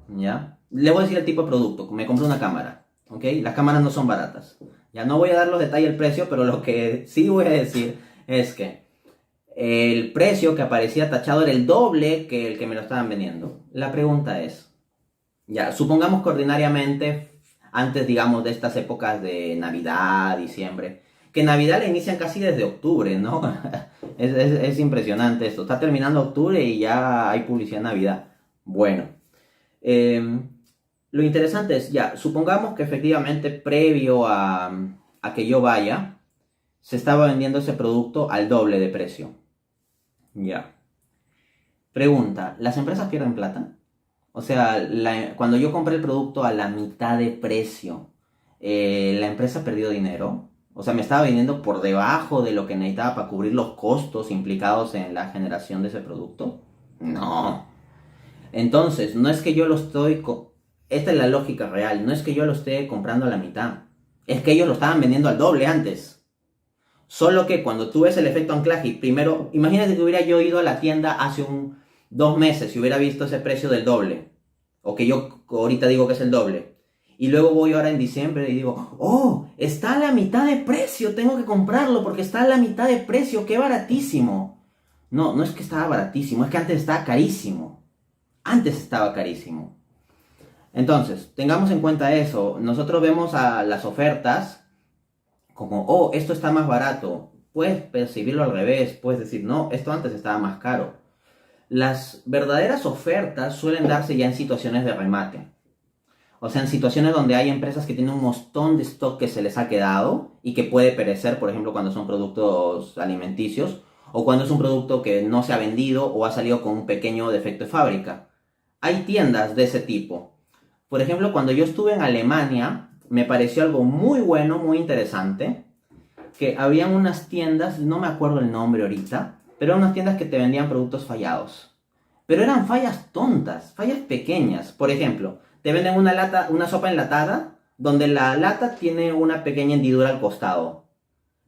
¿ya? Le voy a decir el tipo de producto. Me compré una cámara, ¿ok? Las cámaras no son baratas. Ya no voy a dar los detalles del precio, pero lo que sí voy a decir es que el precio que aparecía tachado era el doble que el que me lo estaban vendiendo. La pregunta es, ya, supongamos que ordinariamente, antes, digamos, de estas épocas de Navidad, diciembre, que Navidad la inician casi desde octubre, ¿no? Es impresionante esto. Está terminando octubre y ya hay publicidad en Navidad. Bueno, lo interesante es, ya, supongamos que efectivamente previo a que yo vaya, se estaba vendiendo ese producto al doble de precio. Ya. Pregunta, ¿las empresas pierden plata? O sea, cuando yo compré el producto a la mitad de precio, ¿la empresa perdió dinero? O sea, ¿me estaba vendiendo por debajo de lo que necesitaba para cubrir los costos implicados en la generación de ese producto? No. Entonces, no es que yo lo estoy... Esta es la lógica real. No es que yo lo esté comprando a la mitad. Es que ellos lo estaban vendiendo al doble antes. Solo que cuando tú ves el efecto anclaje, primero, imagínate que hubiera yo ido a la tienda hace 2 meses y hubiera visto ese precio del doble. O que yo ahorita digo que es el doble. Y luego voy ahora en diciembre y digo, oh, está a la mitad de precio, tengo que comprarlo porque está a la mitad de precio, qué baratísimo. No, no es que estaba baratísimo, es que antes estaba carísimo. Antes estaba carísimo. Entonces, tengamos en cuenta eso. Nosotros vemos a las ofertas como, oh, esto está más barato. Puedes percibirlo al revés, puedes decir, no, esto antes estaba más caro. Las verdaderas ofertas suelen darse ya en situaciones de remate. O sea, en situaciones donde hay empresas que tienen un montón de stock que se les ha quedado y que puede perecer, por ejemplo, cuando son productos alimenticios o cuando es un producto que no se ha vendido o ha salido con un pequeño defecto de fábrica. Hay tiendas de ese tipo. Por ejemplo, cuando yo estuve en Alemania, me pareció algo muy bueno, muy interesante, que habían unas tiendas, no me acuerdo el nombre ahorita, pero eran unas tiendas que te vendían productos fallados. Pero eran fallas tontas, fallas pequeñas. Por ejemplo, te venden una lata, una sopa enlatada, donde la lata tiene una pequeña hendidura al costado.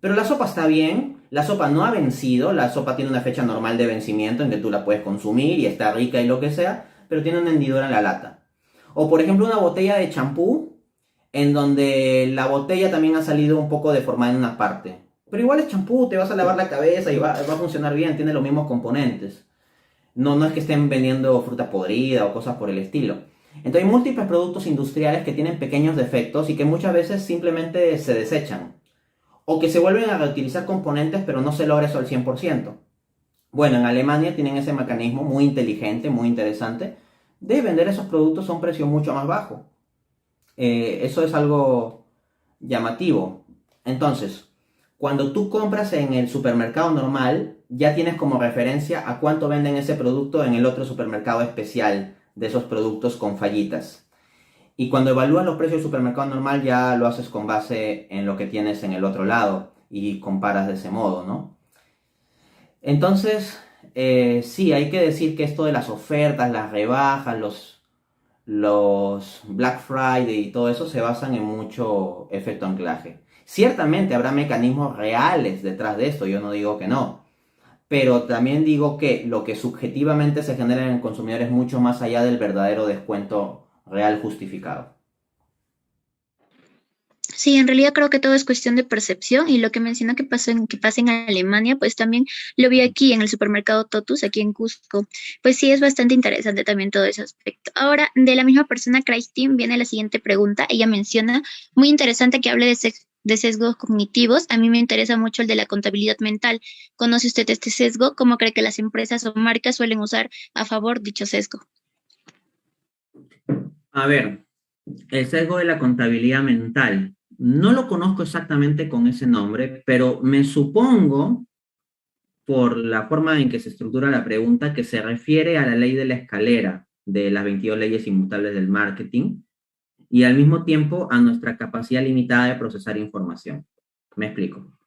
Pero la sopa está bien, la sopa no ha vencido, la sopa tiene una fecha normal de vencimiento en que tú la puedes consumir y está rica y lo que sea, pero tiene una hendidura en la lata. O por ejemplo una botella de champú en donde la botella también ha salido un poco deformada en una parte. Pero igual es champú, te vas a lavar la cabeza y va a funcionar bien, tiene los mismos componentes. No es que estén vendiendo fruta podrida o cosas por el estilo. Entonces hay múltiples productos industriales que tienen pequeños defectos y que muchas veces simplemente se desechan. O que se vuelven a reutilizar componentes pero no se logra eso al 100%. Bueno, en Alemania tienen ese mecanismo muy inteligente, muy interesante, de vender esos productos a un precio mucho más bajo. Eso es algo llamativo. Entonces, cuando tú compras en el supermercado normal, ya tienes como referencia a cuánto venden ese producto en el otro supermercado especial de esos productos con fallitas. Y cuando evalúas los precios del supermercado normal, ya lo haces con base en lo que tienes en el otro lado y comparas de ese modo, ¿no? Entonces, sí, hay que decir que esto de las ofertas, las rebajas, los Black Friday y todo eso se basan en mucho efecto anclaje. Ciertamente habrá mecanismos reales detrás de esto, yo no digo que no, pero también digo que lo que subjetivamente se genera en el consumidor es mucho más allá del verdadero descuento real justificado. Sí, en realidad creo que todo es cuestión de percepción y lo que menciona que pasa en Alemania, pues también lo vi aquí en el supermercado Totus, aquí en Cusco. Pues sí, es bastante interesante también todo ese aspecto. Ahora, de la misma persona, Christine, viene la siguiente pregunta. Ella menciona, muy interesante que hable de sesgos cognitivos. A mí me interesa mucho el de la contabilidad mental. ¿Conoce usted este sesgo? ¿Cómo cree que las empresas o marcas suelen usar a favor dicho sesgo? A ver, el sesgo de la contabilidad mental. No lo conozco exactamente con ese nombre, pero me supongo, por la forma en que se estructura la pregunta, que se refiere a la ley de la escalera de las 22 leyes inmutables del marketing y al mismo tiempo a nuestra capacidad limitada de procesar información. Me explico.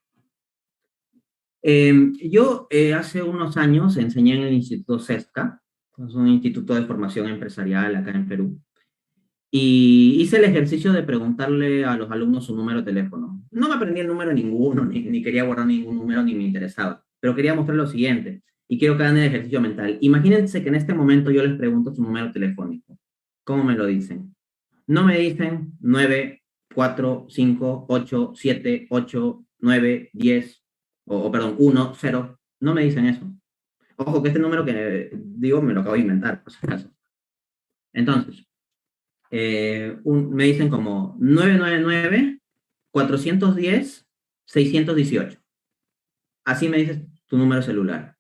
Yo hace unos años enseñé en el Instituto CESCA, es un instituto de formación empresarial acá en Perú, y hice el ejercicio de preguntarle a los alumnos su número de teléfono. No me aprendí el número ninguno, ni quería guardar ningún número, ni me interesaba, pero quería mostrar lo siguiente, y quiero que hagan el ejercicio mental. Imagínense que en este momento yo les pregunto su número telefónico. ¿Cómo me lo dicen? No me dicen 9 4 5 8 7 8 9 10 o perdón, 1 0. No me dicen eso. Ojo que este número que digo me lo acabo de inventar, por si acaso. Entonces, me dicen como 999 410 618. Así me dices tu número celular.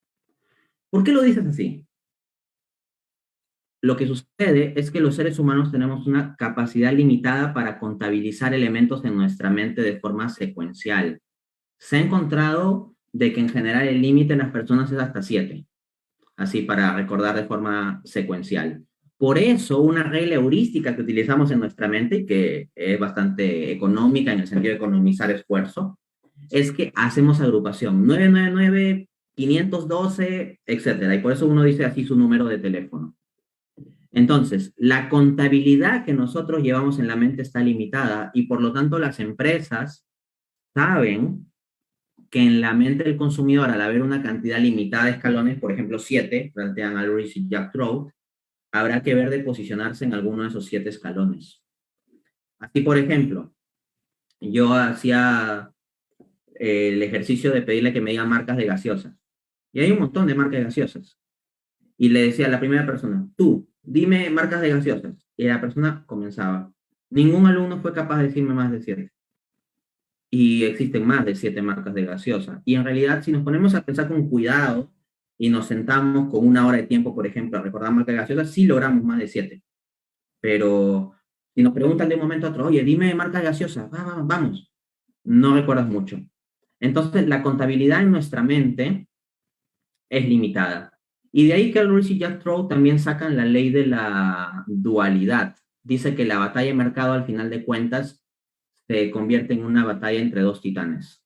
¿Por qué lo dices así? Lo que sucede es que los seres humanos tenemos una capacidad limitada para contabilizar elementos en nuestra mente de forma secuencial. Se ha encontrado de que en general el límite en las personas es hasta 7, así para recordar de forma secuencial. Por eso, una regla heurística que utilizamos en nuestra mente, y que es bastante económica en el sentido de economizar esfuerzo, es que hacemos agrupación 999, 512, etcétera. Y por eso uno dice así su número de teléfono. Entonces, la contabilidad que nosotros llevamos en la mente está limitada y por lo tanto las empresas saben que en la mente del consumidor, al haber una cantidad limitada de escalones, por ejemplo 7, plantean Ulrich y Jack Trout, habrá que ver de posicionarse en alguno de esos 7 escalones. Así, por ejemplo, yo hacía el ejercicio de pedirle que me digan marcas de gaseosas. Y hay un montón de marcas de gaseosas. Y le decía a la primera persona, tú, dime marcas de gaseosas. y la persona comenzaba. Ningún alumno fue capaz de decirme más de 7. Y existen más de 7 marcas de gaseosa. Y en realidad, si nos ponemos a pensar con cuidado y nos sentamos con 1 hora de tiempo, por ejemplo, a recordar marcas de gaseosa, sí logramos más de 7. Pero si nos preguntan de un momento a otro, oye, dime marcas gaseosas, vamos, no recuerdas mucho. Entonces, la contabilidad en nuestra mente es limitada. Y de ahí que Ruiz y Jastrow también sacan la ley de la dualidad. Dice que la batalla de mercado, al final de cuentas, se convierte en una batalla entre dos titanes.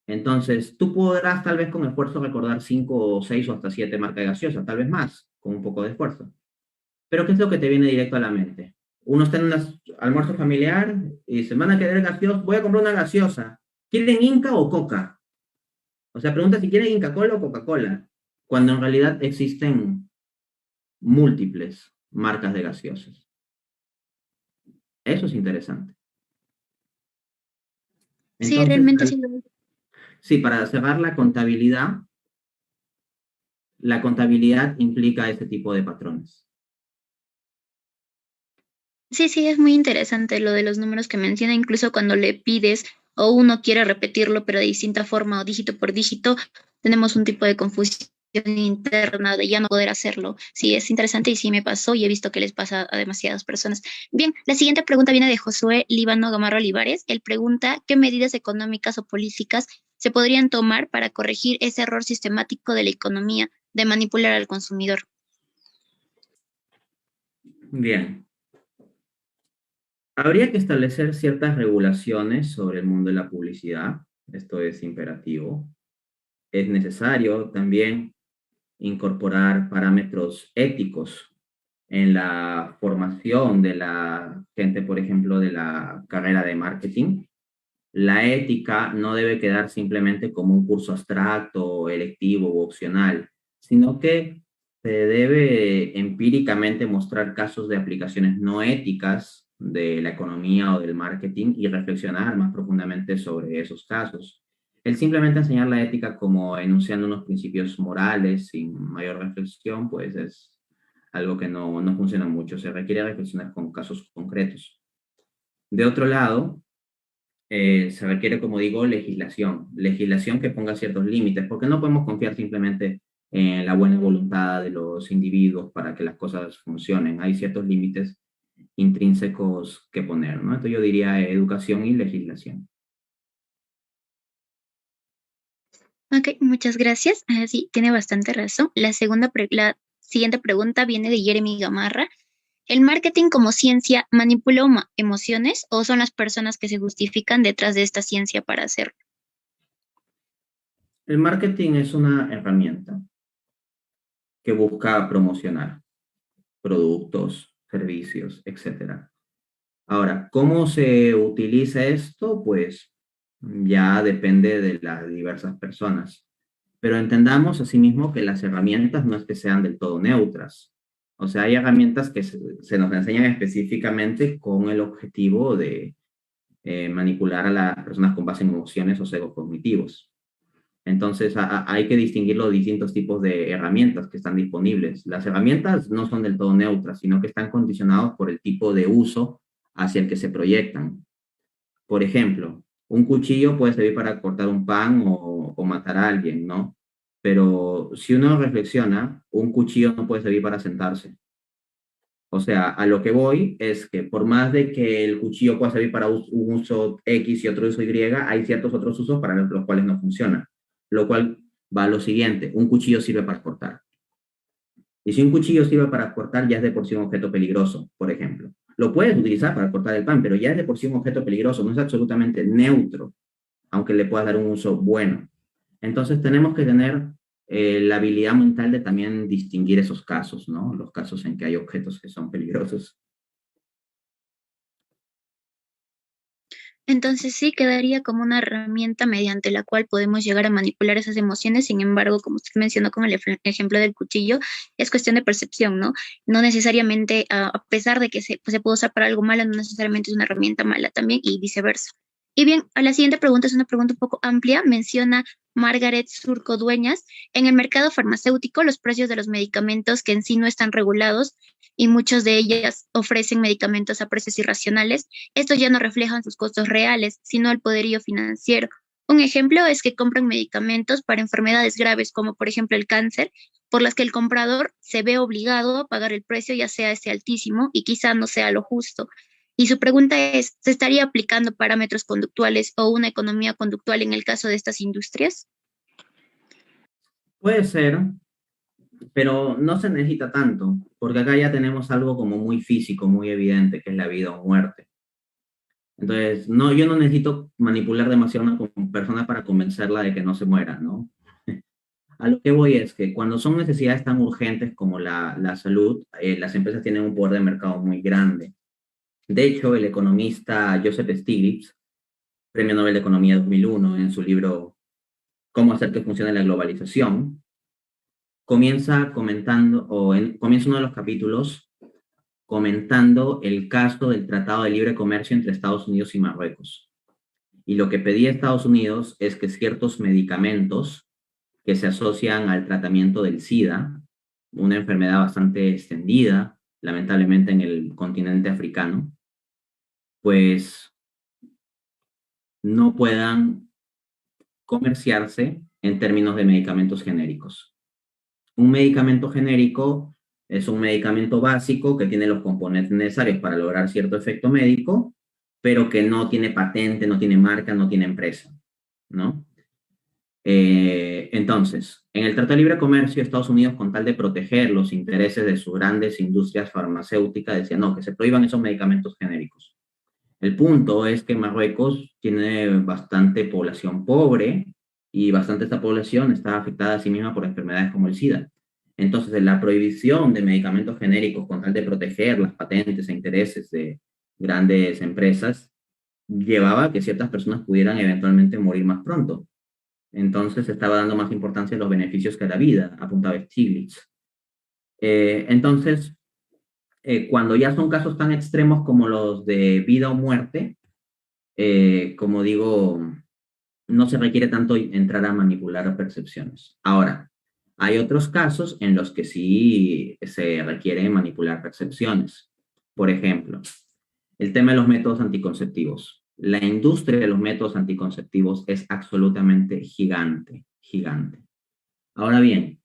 Entonces, tú podrás tal vez con esfuerzo recordar 5 o 6 o hasta 7 marcas gaseosas, tal vez más, con un poco de esfuerzo. Pero ¿qué es lo que te viene directo a la mente? Uno está en un almuerzo familiar y se van a querer gaseosa, voy a comprar una gaseosa. ¿Quieren Inca o Coca? O sea, pregunta si quieren Inca Cola o Coca-Cola, cuando en realidad existen múltiples marcas de gaseosas. Eso es interesante. Sí, Entonces, realmente sí. sí, para cerrar la contabilidad implica este tipo de patrones. Sí, sí, es muy interesante lo de los números que menciona, incluso cuando le pides o uno quiere repetirlo, pero de distinta forma o dígito por dígito, tenemos un tipo de confusión interna de ya no poder hacerlo. Sí, es interesante y sí me pasó y he visto que les pasa a demasiadas personas. Bien, la siguiente pregunta viene de Josué Líbano Gamarro Olivares. Él pregunta, ¿qué medidas económicas o políticas se podrían tomar para corregir ese error sistemático de la economía de manipular al consumidor? Bien. Habría que establecer ciertas regulaciones sobre el mundo de la publicidad. Esto es imperativo. Es necesario también incorporar parámetros éticos en la formación de la gente, por ejemplo, de la carrera de marketing. La ética no debe quedar simplemente como un curso abstracto, electivo u opcional, sino que se debe empíricamente mostrar casos de aplicaciones no éticas de la economía o del marketing y reflexionar más profundamente sobre esos casos. El simplemente enseñar la ética como enunciando unos principios morales sin mayor reflexión, pues es algo que no funciona mucho. Se requiere reflexionar con casos concretos. De otro lado, se requiere, como digo, legislación que ponga ciertos límites, porque no podemos confiar simplemente en la buena voluntad de los individuos para que las cosas funcionen. Hay ciertos límites intrínsecos que poner, ¿no? Entonces yo diría educación y legislación. Ok, muchas gracias. Sí, tiene bastante razón. La siguiente pregunta viene de Jeremy Gamarra. ¿El marketing como ciencia manipula emociones o son las personas que se justifican detrás de esta ciencia para hacerlo? El marketing es una herramienta que busca promocionar productos, servicios, etcétera. Ahora, ¿cómo se utiliza esto? Pues ya depende de las diversas personas. Pero entendamos asimismo que las herramientas no es que sean del todo neutras. O sea, hay herramientas que se nos enseñan específicamente con el objetivo de manipular a las personas con base en emociones o sesgos cognitivos. Entonces, hay que distinguir los distintos tipos de herramientas que están disponibles. Las herramientas no son del todo neutras, sino que están condicionados por el tipo de uso hacia el que se proyectan. Por ejemplo, un cuchillo puede servir para cortar un pan o matar a alguien, ¿no? Pero si uno reflexiona, un cuchillo no puede servir para sentarse. O sea, a lo que voy es que por más de que el cuchillo pueda servir para un uso X y otro uso Y, hay ciertos otros usos para los cuales no funciona. Lo cual va a lo siguiente, un cuchillo sirve para cortar. Y si un cuchillo sirve para cortar, ya es de por sí un objeto peligroso, por ejemplo. Lo puedes utilizar para cortar el pan, pero ya es de por sí un objeto peligroso, no es absolutamente neutro, aunque le puedas dar un uso bueno. Entonces tenemos que tener la habilidad mental de también distinguir esos casos, ¿no? Los casos en que hay objetos que son peligrosos. Entonces sí quedaría como una herramienta mediante la cual podemos llegar a manipular esas emociones. Sin embargo, como usted mencionó con el ejemplo del cuchillo, es cuestión de percepción, ¿no? No necesariamente, a pesar de que se puede usar para algo malo, no necesariamente es una herramienta mala también y viceversa. Y bien, a la siguiente pregunta es una pregunta un poco amplia. Menciona Margaret Surco Dueñas, en el mercado farmacéutico los precios de los medicamentos que en sí no están regulados y muchos de ellas ofrecen medicamentos a precios irracionales, estos ya no reflejan sus costos reales, sino el poderío financiero. Un ejemplo es que compran medicamentos para enfermedades graves como por ejemplo el cáncer, por las que el comprador se ve obligado a pagar el precio, ya sea este altísimo y quizá no sea lo justo. Y su pregunta es, ¿se estaría aplicando parámetros conductuales o una economía conductual en el caso de estas industrias? Puede ser, pero no se necesita tanto, porque acá ya tenemos algo como muy físico, muy evidente, que es la vida o muerte. Entonces, no, yo no necesito manipular demasiado a una persona para convencerla de que no se muera, ¿no? A lo que voy es que cuando son necesidades tan urgentes como la salud, las empresas tienen un poder de mercado muy grande. De hecho, el economista Joseph Stiglitz, Premio Nobel de Economía 2001, en su libro Cómo hacer que funcione la globalización, comienza comentando, comienza uno de los capítulos comentando el caso del Tratado de Libre Comercio entre Estados Unidos y Marruecos. Y lo que pedía Estados Unidos es que ciertos medicamentos que se asocian al tratamiento del SIDA, una enfermedad bastante extendida, lamentablemente en el continente africano, pues no puedan comerciarse en términos de medicamentos genéricos. Un medicamento genérico es un medicamento básico que tiene los componentes necesarios para lograr cierto efecto médico, pero que no tiene patente, no tiene marca, no tiene empresa, ¿no? Entonces, en el Tratado de Libre Comercio, Estados Unidos, con tal de proteger los intereses de sus grandes industrias farmacéuticas, decía, no, que se prohíban esos medicamentos genéricos. El punto es que Marruecos tiene bastante población pobre y bastante esta población está afectada a sí misma por enfermedades como el SIDA. Entonces, la prohibición de medicamentos genéricos con tal de proteger las patentes e intereses de grandes empresas llevaba a que ciertas personas pudieran eventualmente morir más pronto. Entonces, se estaba dando más importancia a los beneficios que a la vida, apuntaba Stiglitz. Entonces, cuando ya son casos tan extremos como los de vida o muerte, como digo, no se requiere tanto entrar a manipular percepciones. Ahora, hay otros casos en los que sí se requiere manipular percepciones. Por ejemplo, el tema de los métodos anticonceptivos. La industria de los métodos anticonceptivos es absolutamente gigante, gigante. Ahora bien,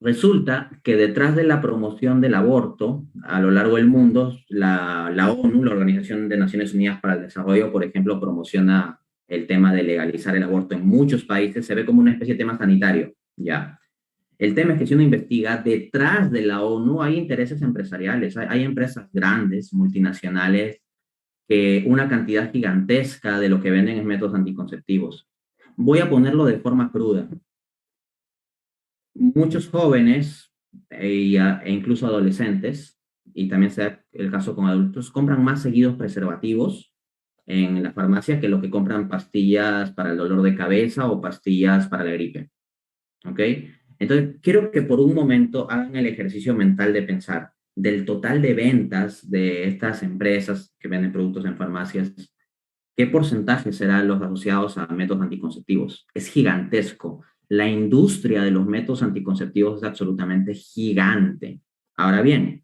resulta que detrás de la promoción del aborto a lo largo del mundo, la ONU, la Organización de Naciones Unidas para el Desarrollo, por ejemplo, promociona el tema de legalizar el aborto en muchos países, se ve como una especie de tema sanitario, ya. El tema es que si uno investiga, detrás de la ONU hay intereses empresariales, hay empresas grandes, multinacionales, que una cantidad gigantesca de lo que venden es métodos anticonceptivos. Voy a ponerlo de forma cruda. Muchos jóvenes e incluso adolescentes, y también sea el caso con adultos, compran más seguidos preservativos en la farmacia que lo que compran pastillas para el dolor de cabeza o pastillas para la gripe. ¿Ok? Entonces, quiero que por un momento hagan el ejercicio mental de pensar del total de ventas de estas empresas que venden productos en farmacias, ¿qué porcentaje serán los asociados a métodos anticonceptivos? Es gigantesco. La industria de los métodos anticonceptivos es absolutamente gigante. Ahora bien,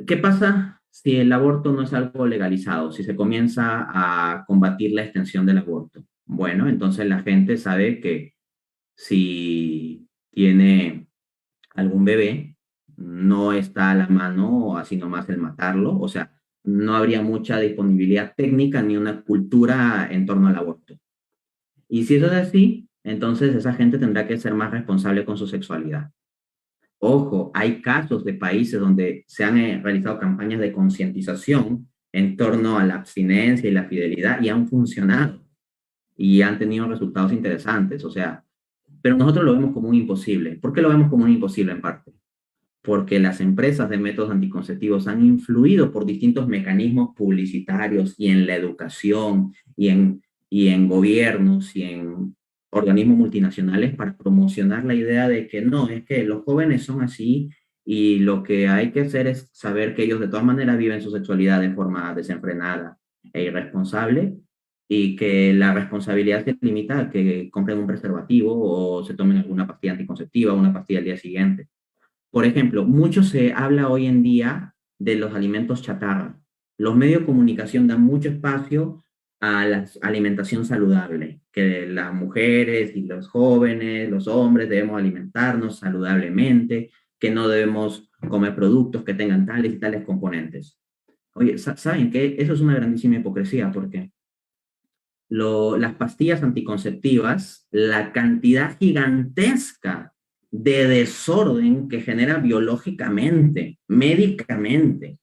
¿qué pasa si el aborto no es algo legalizado? Si se comienza a combatir la extensión del aborto. Bueno, entonces la gente sabe que si tiene algún bebé, no está a la mano así nomás el matarlo. O sea, no habría mucha disponibilidad técnica ni una cultura en torno al aborto. Y si eso es así, entonces esa gente tendrá que ser más responsable con su sexualidad. Ojo, hay casos de países donde se han realizado campañas de concientización en torno a la abstinencia y la fidelidad y han funcionado y han tenido resultados interesantes. O sea, pero nosotros lo vemos como un imposible. ¿Por qué lo vemos como un imposible en parte? Porque las empresas de métodos anticonceptivos han influido por distintos mecanismos publicitarios y en la educación y en gobiernos y en organismos multinacionales para promocionar la idea de que no, es que los jóvenes son así y lo que hay que hacer es saber que ellos de todas maneras viven su sexualidad de forma desenfrenada e irresponsable, y que la responsabilidad se limita a que compren un preservativo o se tomen alguna pastilla anticonceptiva o una pastilla al día siguiente. Por ejemplo, mucho se habla hoy en día de los alimentos chatarra. Los medios de comunicación dan mucho espacio a la alimentación saludable, que las mujeres y los jóvenes, los hombres debemos alimentarnos saludablemente, que no debemos comer productos que tengan tales y tales componentes. Oye, ¿saben qué? Eso es una grandísima hipocresía porque las pastillas anticonceptivas, la cantidad gigantesca de desorden que genera biológicamente, médicamente,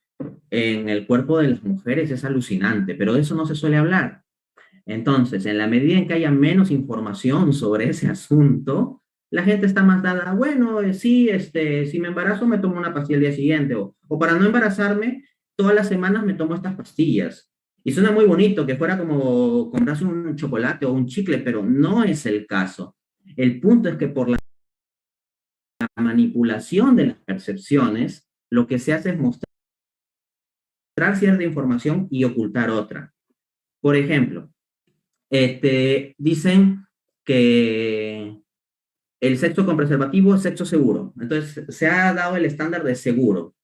en el cuerpo de las mujeres es alucinante, pero de eso no se suele hablar. Entonces, en la medida en que haya menos información sobre ese asunto, la gente está más dada, bueno, sí, si me embarazo me tomo una pastilla el día siguiente, o para no embarazarme, todas las semanas me tomo estas pastillas. Y suena muy bonito, que fuera como comprarse un chocolate o un chicle, pero no es el caso. El punto es que por la manipulación de las percepciones, lo que se hace es mostrar cierta información y ocultar otra. Por ejemplo, dicen que el sexo con preservativo es sexo seguro. Entonces, se ha dado el estándar de seguro.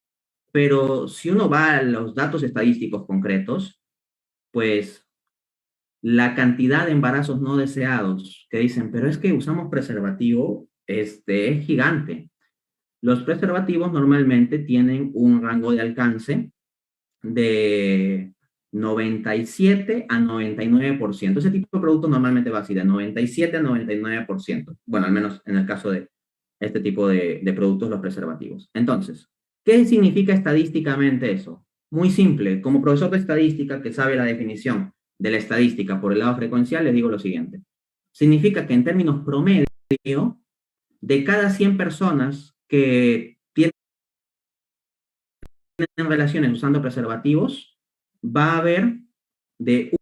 Pero si uno va a los datos estadísticos concretos, pues la cantidad de embarazos no deseados que dicen, pero es que usamos preservativo, es gigante. Los preservativos normalmente tienen un rango de alcance de 97 a 99%. Ese tipo de producto normalmente va así, de 97 a 99%. Bueno, al menos en el caso de este tipo de productos, los preservativos. Entonces, ¿qué significa estadísticamente eso? Muy simple. Como profesor de estadística que sabe la definición de la estadística por el lado frecuencial, les digo lo siguiente. Significa que en términos promedio, de cada 100 personas que tienen relaciones usando preservativos, va a haber de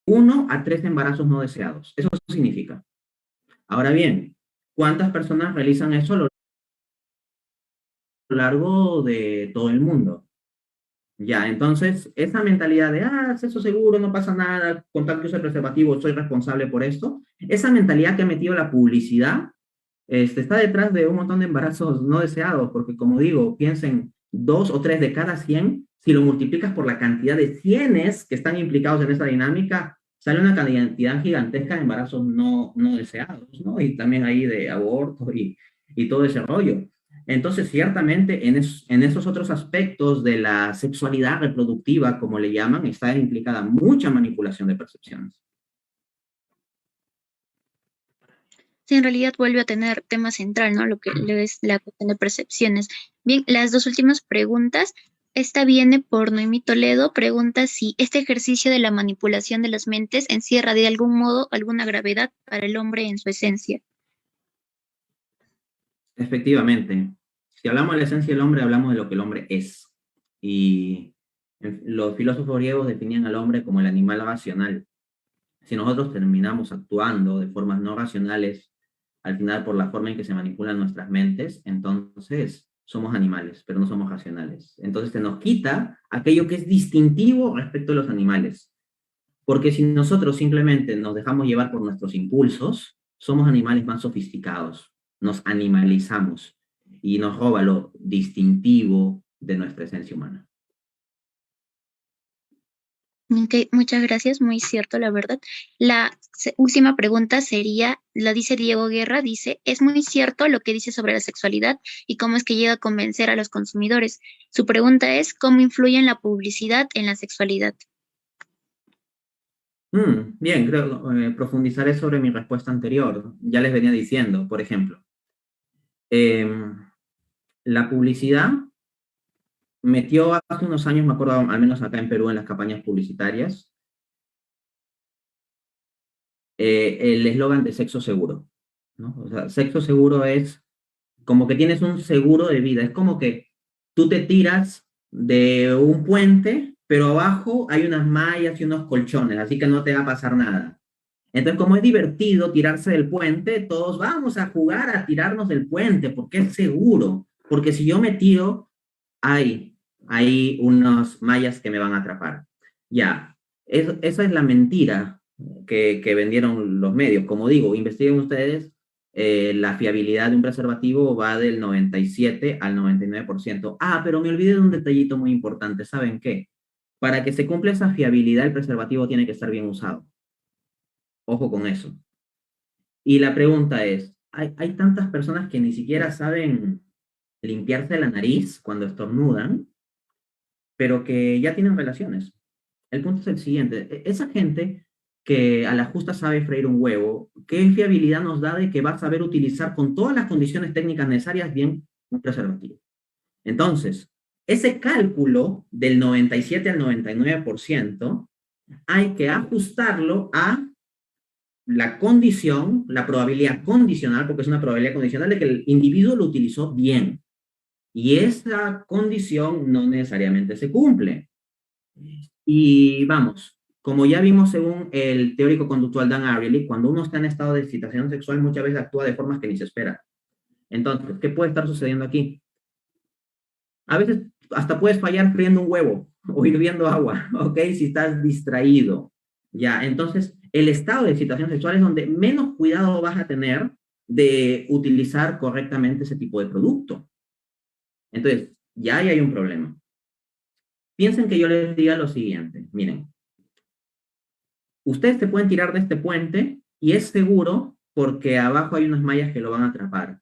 1 a 3 embarazos no deseados. Eso significa. Ahora bien, ¿cuántas personas realizan eso a lo largo de todo el mundo? Ya, entonces, esa mentalidad de, sexo seguro, no pasa nada, con tal que use preservativo, soy responsable por esto, esa mentalidad que ha metido la publicidad, está detrás de un montón de embarazos no deseados, porque como digo, piensen, 2 o 3 de cada 100, si lo multiplicas por la cantidad de cienes que están implicados en esta dinámica, sale una cantidad gigantesca de embarazos no deseados, ¿no? Y también ahí de aborto y todo ese rollo. Entonces, ciertamente, en esos otros aspectos de la sexualidad reproductiva, como le llaman, está implicada mucha manipulación de percepciones. Sí, en realidad vuelve a tener tema central, ¿no? Lo que es la cuestión de percepciones. Bien, las dos últimas preguntas. Esta viene por Noemí Toledo. Pregunta si este ejercicio de la manipulación de las mentes encierra de algún modo alguna gravedad para el hombre en su esencia. Efectivamente. Si hablamos de la esencia del hombre, hablamos de lo que el hombre es. Y los filósofos griegos definían al hombre como el animal racional. Si nosotros terminamos actuando de formas no racionales, al final por la forma en que se manipulan nuestras mentes, entonces somos animales, pero no somos racionales. Entonces se nos quita aquello que es distintivo respecto a los animales. Porque si nosotros simplemente nos dejamos llevar por nuestros impulsos, somos animales más sofisticados, nos animalizamos y nos roba lo distintivo de nuestra esencia humana. Ok, muchas gracias, muy cierto, la verdad. La última pregunta sería, la dice Diego Guerra, dice, es muy cierto lo que dice sobre la sexualidad y cómo es que llega a convencer a los consumidores. Su pregunta es, ¿cómo influye en la publicidad en la sexualidad? Bien, creo profundizaré sobre mi respuesta anterior. Ya les venía diciendo, por ejemplo, la publicidad metió hace unos años, me acuerdo, al menos acá en Perú, en las campañas publicitarias, el eslogan de sexo seguro, ¿no? O sea, sexo seguro es como que tienes un seguro de vida, es como que tú te tiras de un puente, pero abajo hay unas mallas y unos colchones, así que no te va a pasar nada. Entonces, como es divertido tirarse del puente, todos vamos a jugar a tirarnos del puente, porque es seguro. Porque si yo me tiro, hay hay unos mayas que me van a atrapar. Ya, esa es la mentira que vendieron los medios. Como digo, investiguen ustedes, la fiabilidad de un preservativo va del 97 al 99%. Ah, pero me olvidé de un detallito muy importante. ¿Saben qué? Para que se cumpla esa fiabilidad, el preservativo tiene que estar bien usado. Ojo con eso. Y la pregunta es, hay tantas personas que ni siquiera saben limpiarse la nariz cuando estornudan, pero que ya tienen relaciones. El punto es el siguiente, esa gente que a la justa sabe freír un huevo, ¿qué fiabilidad nos da de que va a saber utilizar con todas las condiciones técnicas necesarias bien un preservativo? Entonces, ese cálculo del 97 al 99% hay que ajustarlo a la condición, la probabilidad condicional, porque es una probabilidad condicional de que el individuo lo utilizó bien. Y esa condición no necesariamente se cumple. Y vamos, como ya vimos según el teórico conductual Dan Ariely, cuando uno está en estado de excitación sexual muchas veces actúa de formas que ni se espera. Entonces, ¿qué puede estar sucediendo aquí? A veces hasta puedes fallar friendo un huevo o hirviendo agua, ¿ok? Si estás distraído. Ya, entonces, el estado de excitación sexual es donde menos cuidado vas a tener de utilizar correctamente ese tipo de producto. Entonces, ya ahí hay un problema. Piensen que yo les diga lo siguiente, miren, ustedes se pueden tirar de este puente y es seguro porque abajo hay unas mallas que lo van a atrapar.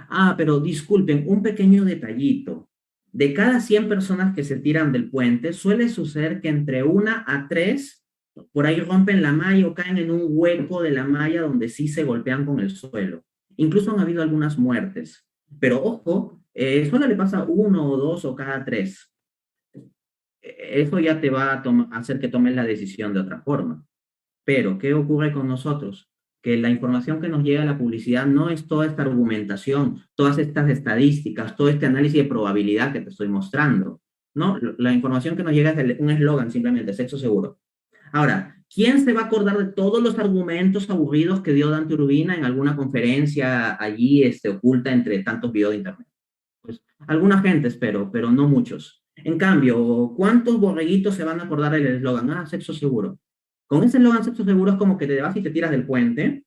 Ah, pero disculpen, un pequeño detallito. De cada 100 personas que se tiran del puente, suele suceder que entre 1 a 3 por ahí rompen la malla o caen en un hueco de la malla donde sí se golpean con el suelo. Incluso han habido algunas muertes. Pero ojo, solo le pasa 1 o 2 o cada 3. Eso ya te va a hacer que tomes la decisión de otra forma. Pero, ¿qué ocurre con nosotros? Que la información que nos llega a la publicidad no es toda esta argumentación, todas estas estadísticas, todo este análisis de probabilidad que te estoy mostrando, ¿no? La información que nos llega es un eslogan simplemente, sexo seguro. Ahora, ¿quién se va a acordar de todos los argumentos aburridos que dio Dante Urbina en alguna conferencia allí oculta entre tantos videos de internet? Pues alguna gente, espero, pero no muchos. En cambio, ¿cuántos borreguitos se van a acordar del eslogan? Ah, sexo seguro. Con ese eslogan sexo seguro es como que te vas y te tiras del puente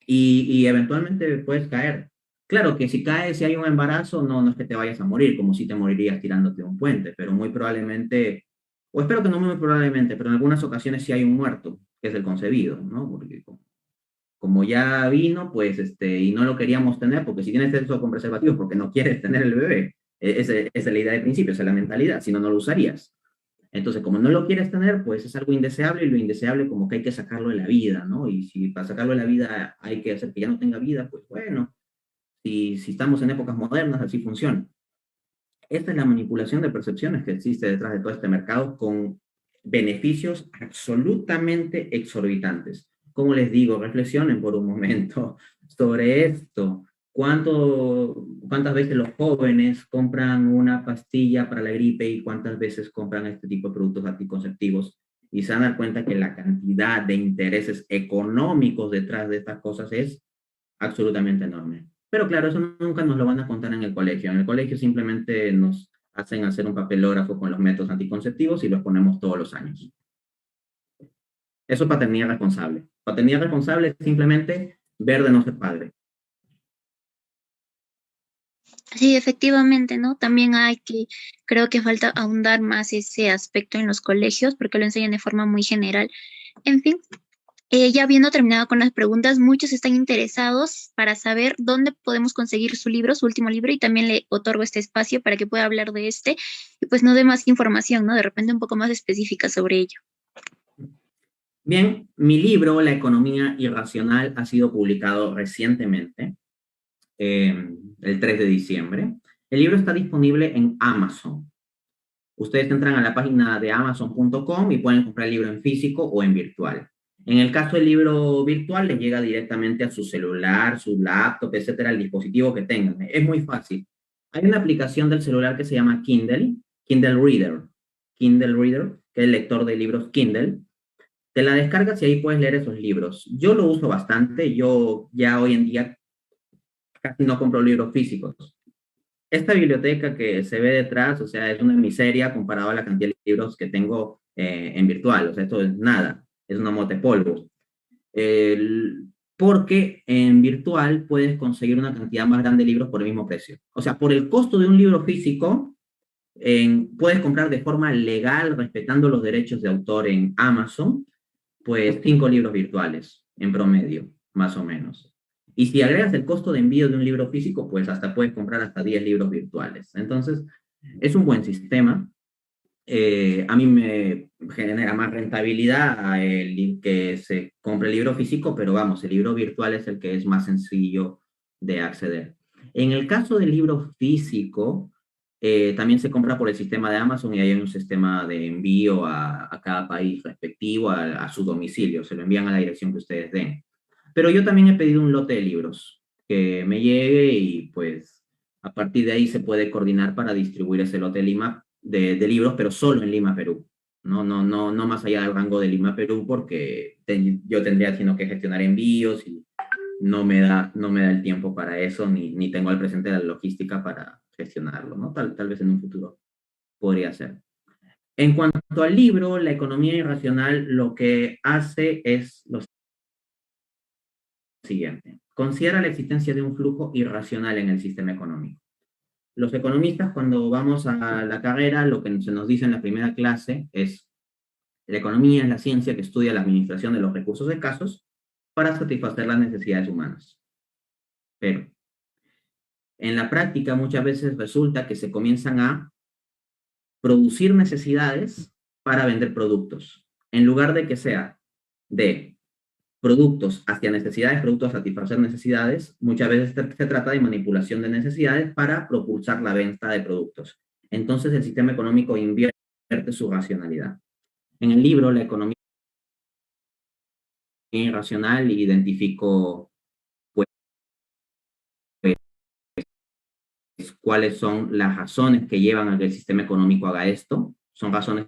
y eventualmente puedes caer. Claro que si caes, si hay un embarazo, no es que te vayas a morir, como si te morirías tirándote de un puente, pero muy probablemente, o espero que no muy probablemente, pero en algunas ocasiones sí hay un muerto, que es el concebido, ¿no? Porque como ya vino, pues, y no lo queríamos tener, porque si tienes sexo con preservativos, porque no quieres tener el bebé, esa es la idea de principio, esa es la mentalidad, si no, no lo usarías. Entonces, como no lo quieres tener, pues es algo indeseable y lo indeseable como que hay que sacarlo de la vida, ¿no? Y si para sacarlo de la vida hay que hacer que ya no tenga vida, pues bueno, si estamos en épocas modernas, así funciona. Esta es la manipulación de percepciones que existe detrás de todo este mercado con beneficios absolutamente exorbitantes. Como les digo, reflexionen por un momento sobre esto. ¿Cuántas veces los jóvenes compran una pastilla para la gripe y cuántas veces compran este tipo de productos anticonceptivos? Y se van a dar cuenta que la cantidad de intereses económicos detrás de estas cosas es absolutamente enorme. Pero claro, eso nunca nos lo van a contar en el colegio. En el colegio simplemente nos hacen hacer un papelógrafo con los métodos anticonceptivos y los ponemos todos los años. Eso es paternidad responsable. Paternidad responsable es simplemente ver de no ser padre. Sí, efectivamente, ¿no? También creo que falta ahondar más ese aspecto en los colegios porque lo enseñan de forma muy general. En fin, ya habiendo terminado con las preguntas, muchos están interesados para saber dónde podemos conseguir su libro, su último libro, y también le otorgo este espacio para que pueda hablar de este y pues nos dé más información, ¿no? De repente un poco más específica sobre ello. Bien, mi libro, La economía irracional, ha sido publicado recientemente, el 3 de diciembre. El libro está disponible en Amazon. Ustedes entran a la página de amazon.com y pueden comprar el libro en físico o en virtual. En el caso del libro virtual, les llega directamente a su celular, su laptop, etcétera, el dispositivo que tengan. Es muy fácil. Hay una aplicación del celular que se llama Kindle, Kindle Reader, que es el lector de libros Kindle. Te la descargas y ahí puedes leer esos libros. Yo lo uso bastante. Yo ya hoy en día casi no compro libros físicos. esta biblioteca que se ve detrás, o sea, es una miseria comparado a la cantidad de libros que tengo en virtual. O sea, esto es nada, es una mota de polvo. Porque en virtual puedes conseguir una cantidad más grande de libros por el mismo precio. O sea, por el costo de un libro físico, puedes comprar de forma legal, respetando los derechos de autor en Amazon, pues 5 libros virtuales en promedio, más o menos. Y si agregas el costo de envío de un libro físico, pues hasta puedes comprar hasta 10 libros virtuales. Entonces, es un buen sistema. A mí me genera más rentabilidad el que se compre el libro físico, pero vamos, el libro virtual es el que es más sencillo de acceder. En el caso del libro físico, también se compra por el sistema de Amazon y hay un sistema de envío a cada país respectivo, a su domicilio, se lo envían a la dirección que ustedes den. Pero yo también he pedido un lote de libros que me llegue y pues a partir de ahí se puede coordinar para distribuir ese lote de libros, pero solo en Lima, Perú. No más allá del rango de Lima, Perú, porque yo tendría sino que gestionar envíos y no me da el tiempo para eso, ni tengo al presente la logística para gestionarlo, ¿no? Tal vez en un futuro podría ser. En cuanto al libro, la economía irracional lo que hace es lo siguiente. Considera la existencia de un flujo irracional en el sistema económico. Los economistas, cuando vamos a la carrera, lo que se nos dice en la primera clase es: la economía es la ciencia que estudia la administración de los recursos escasos para satisfacer las necesidades humanas. Pero en la práctica muchas veces resulta que se comienzan a producir necesidades para vender productos, en lugar de que sea de productos hacia necesidades, productos a satisfacer necesidades. Muchas veces se trata de manipulación de necesidades para propulsar la venta de productos. Entonces el sistema económico invierte su racionalidad. En el libro, La economía irracional, identifico pues, cuáles son las razones que llevan a que el sistema económico haga esto. Son razones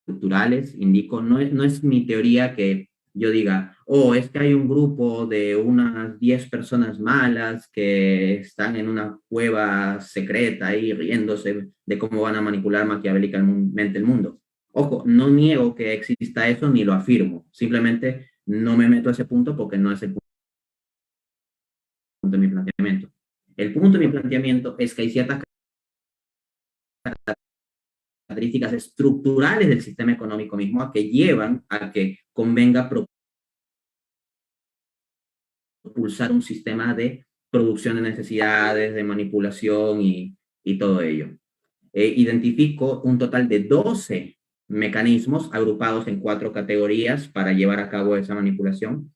estructurales, indico, no es mi teoría que yo diga, oh, es que hay un grupo de unas 10 personas malas que están en una cueva secreta ahí riéndose de cómo van a manipular maquiavélicamente el mundo. Ojo, no niego que exista eso ni lo afirmo, simplemente no me meto a ese punto porque no es el punto de mi planteamiento. El punto de mi planteamiento es que hay ciertas características estructurales del sistema económico mismo que llevan a que convenga propulsar un sistema de producción de necesidades, de manipulación y todo ello. Identifico un total de 12 mecanismos agrupados en 4 categorías para llevar a cabo esa manipulación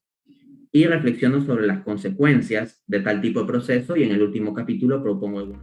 y reflexiono sobre las consecuencias de tal tipo de proceso y en el último capítulo propongo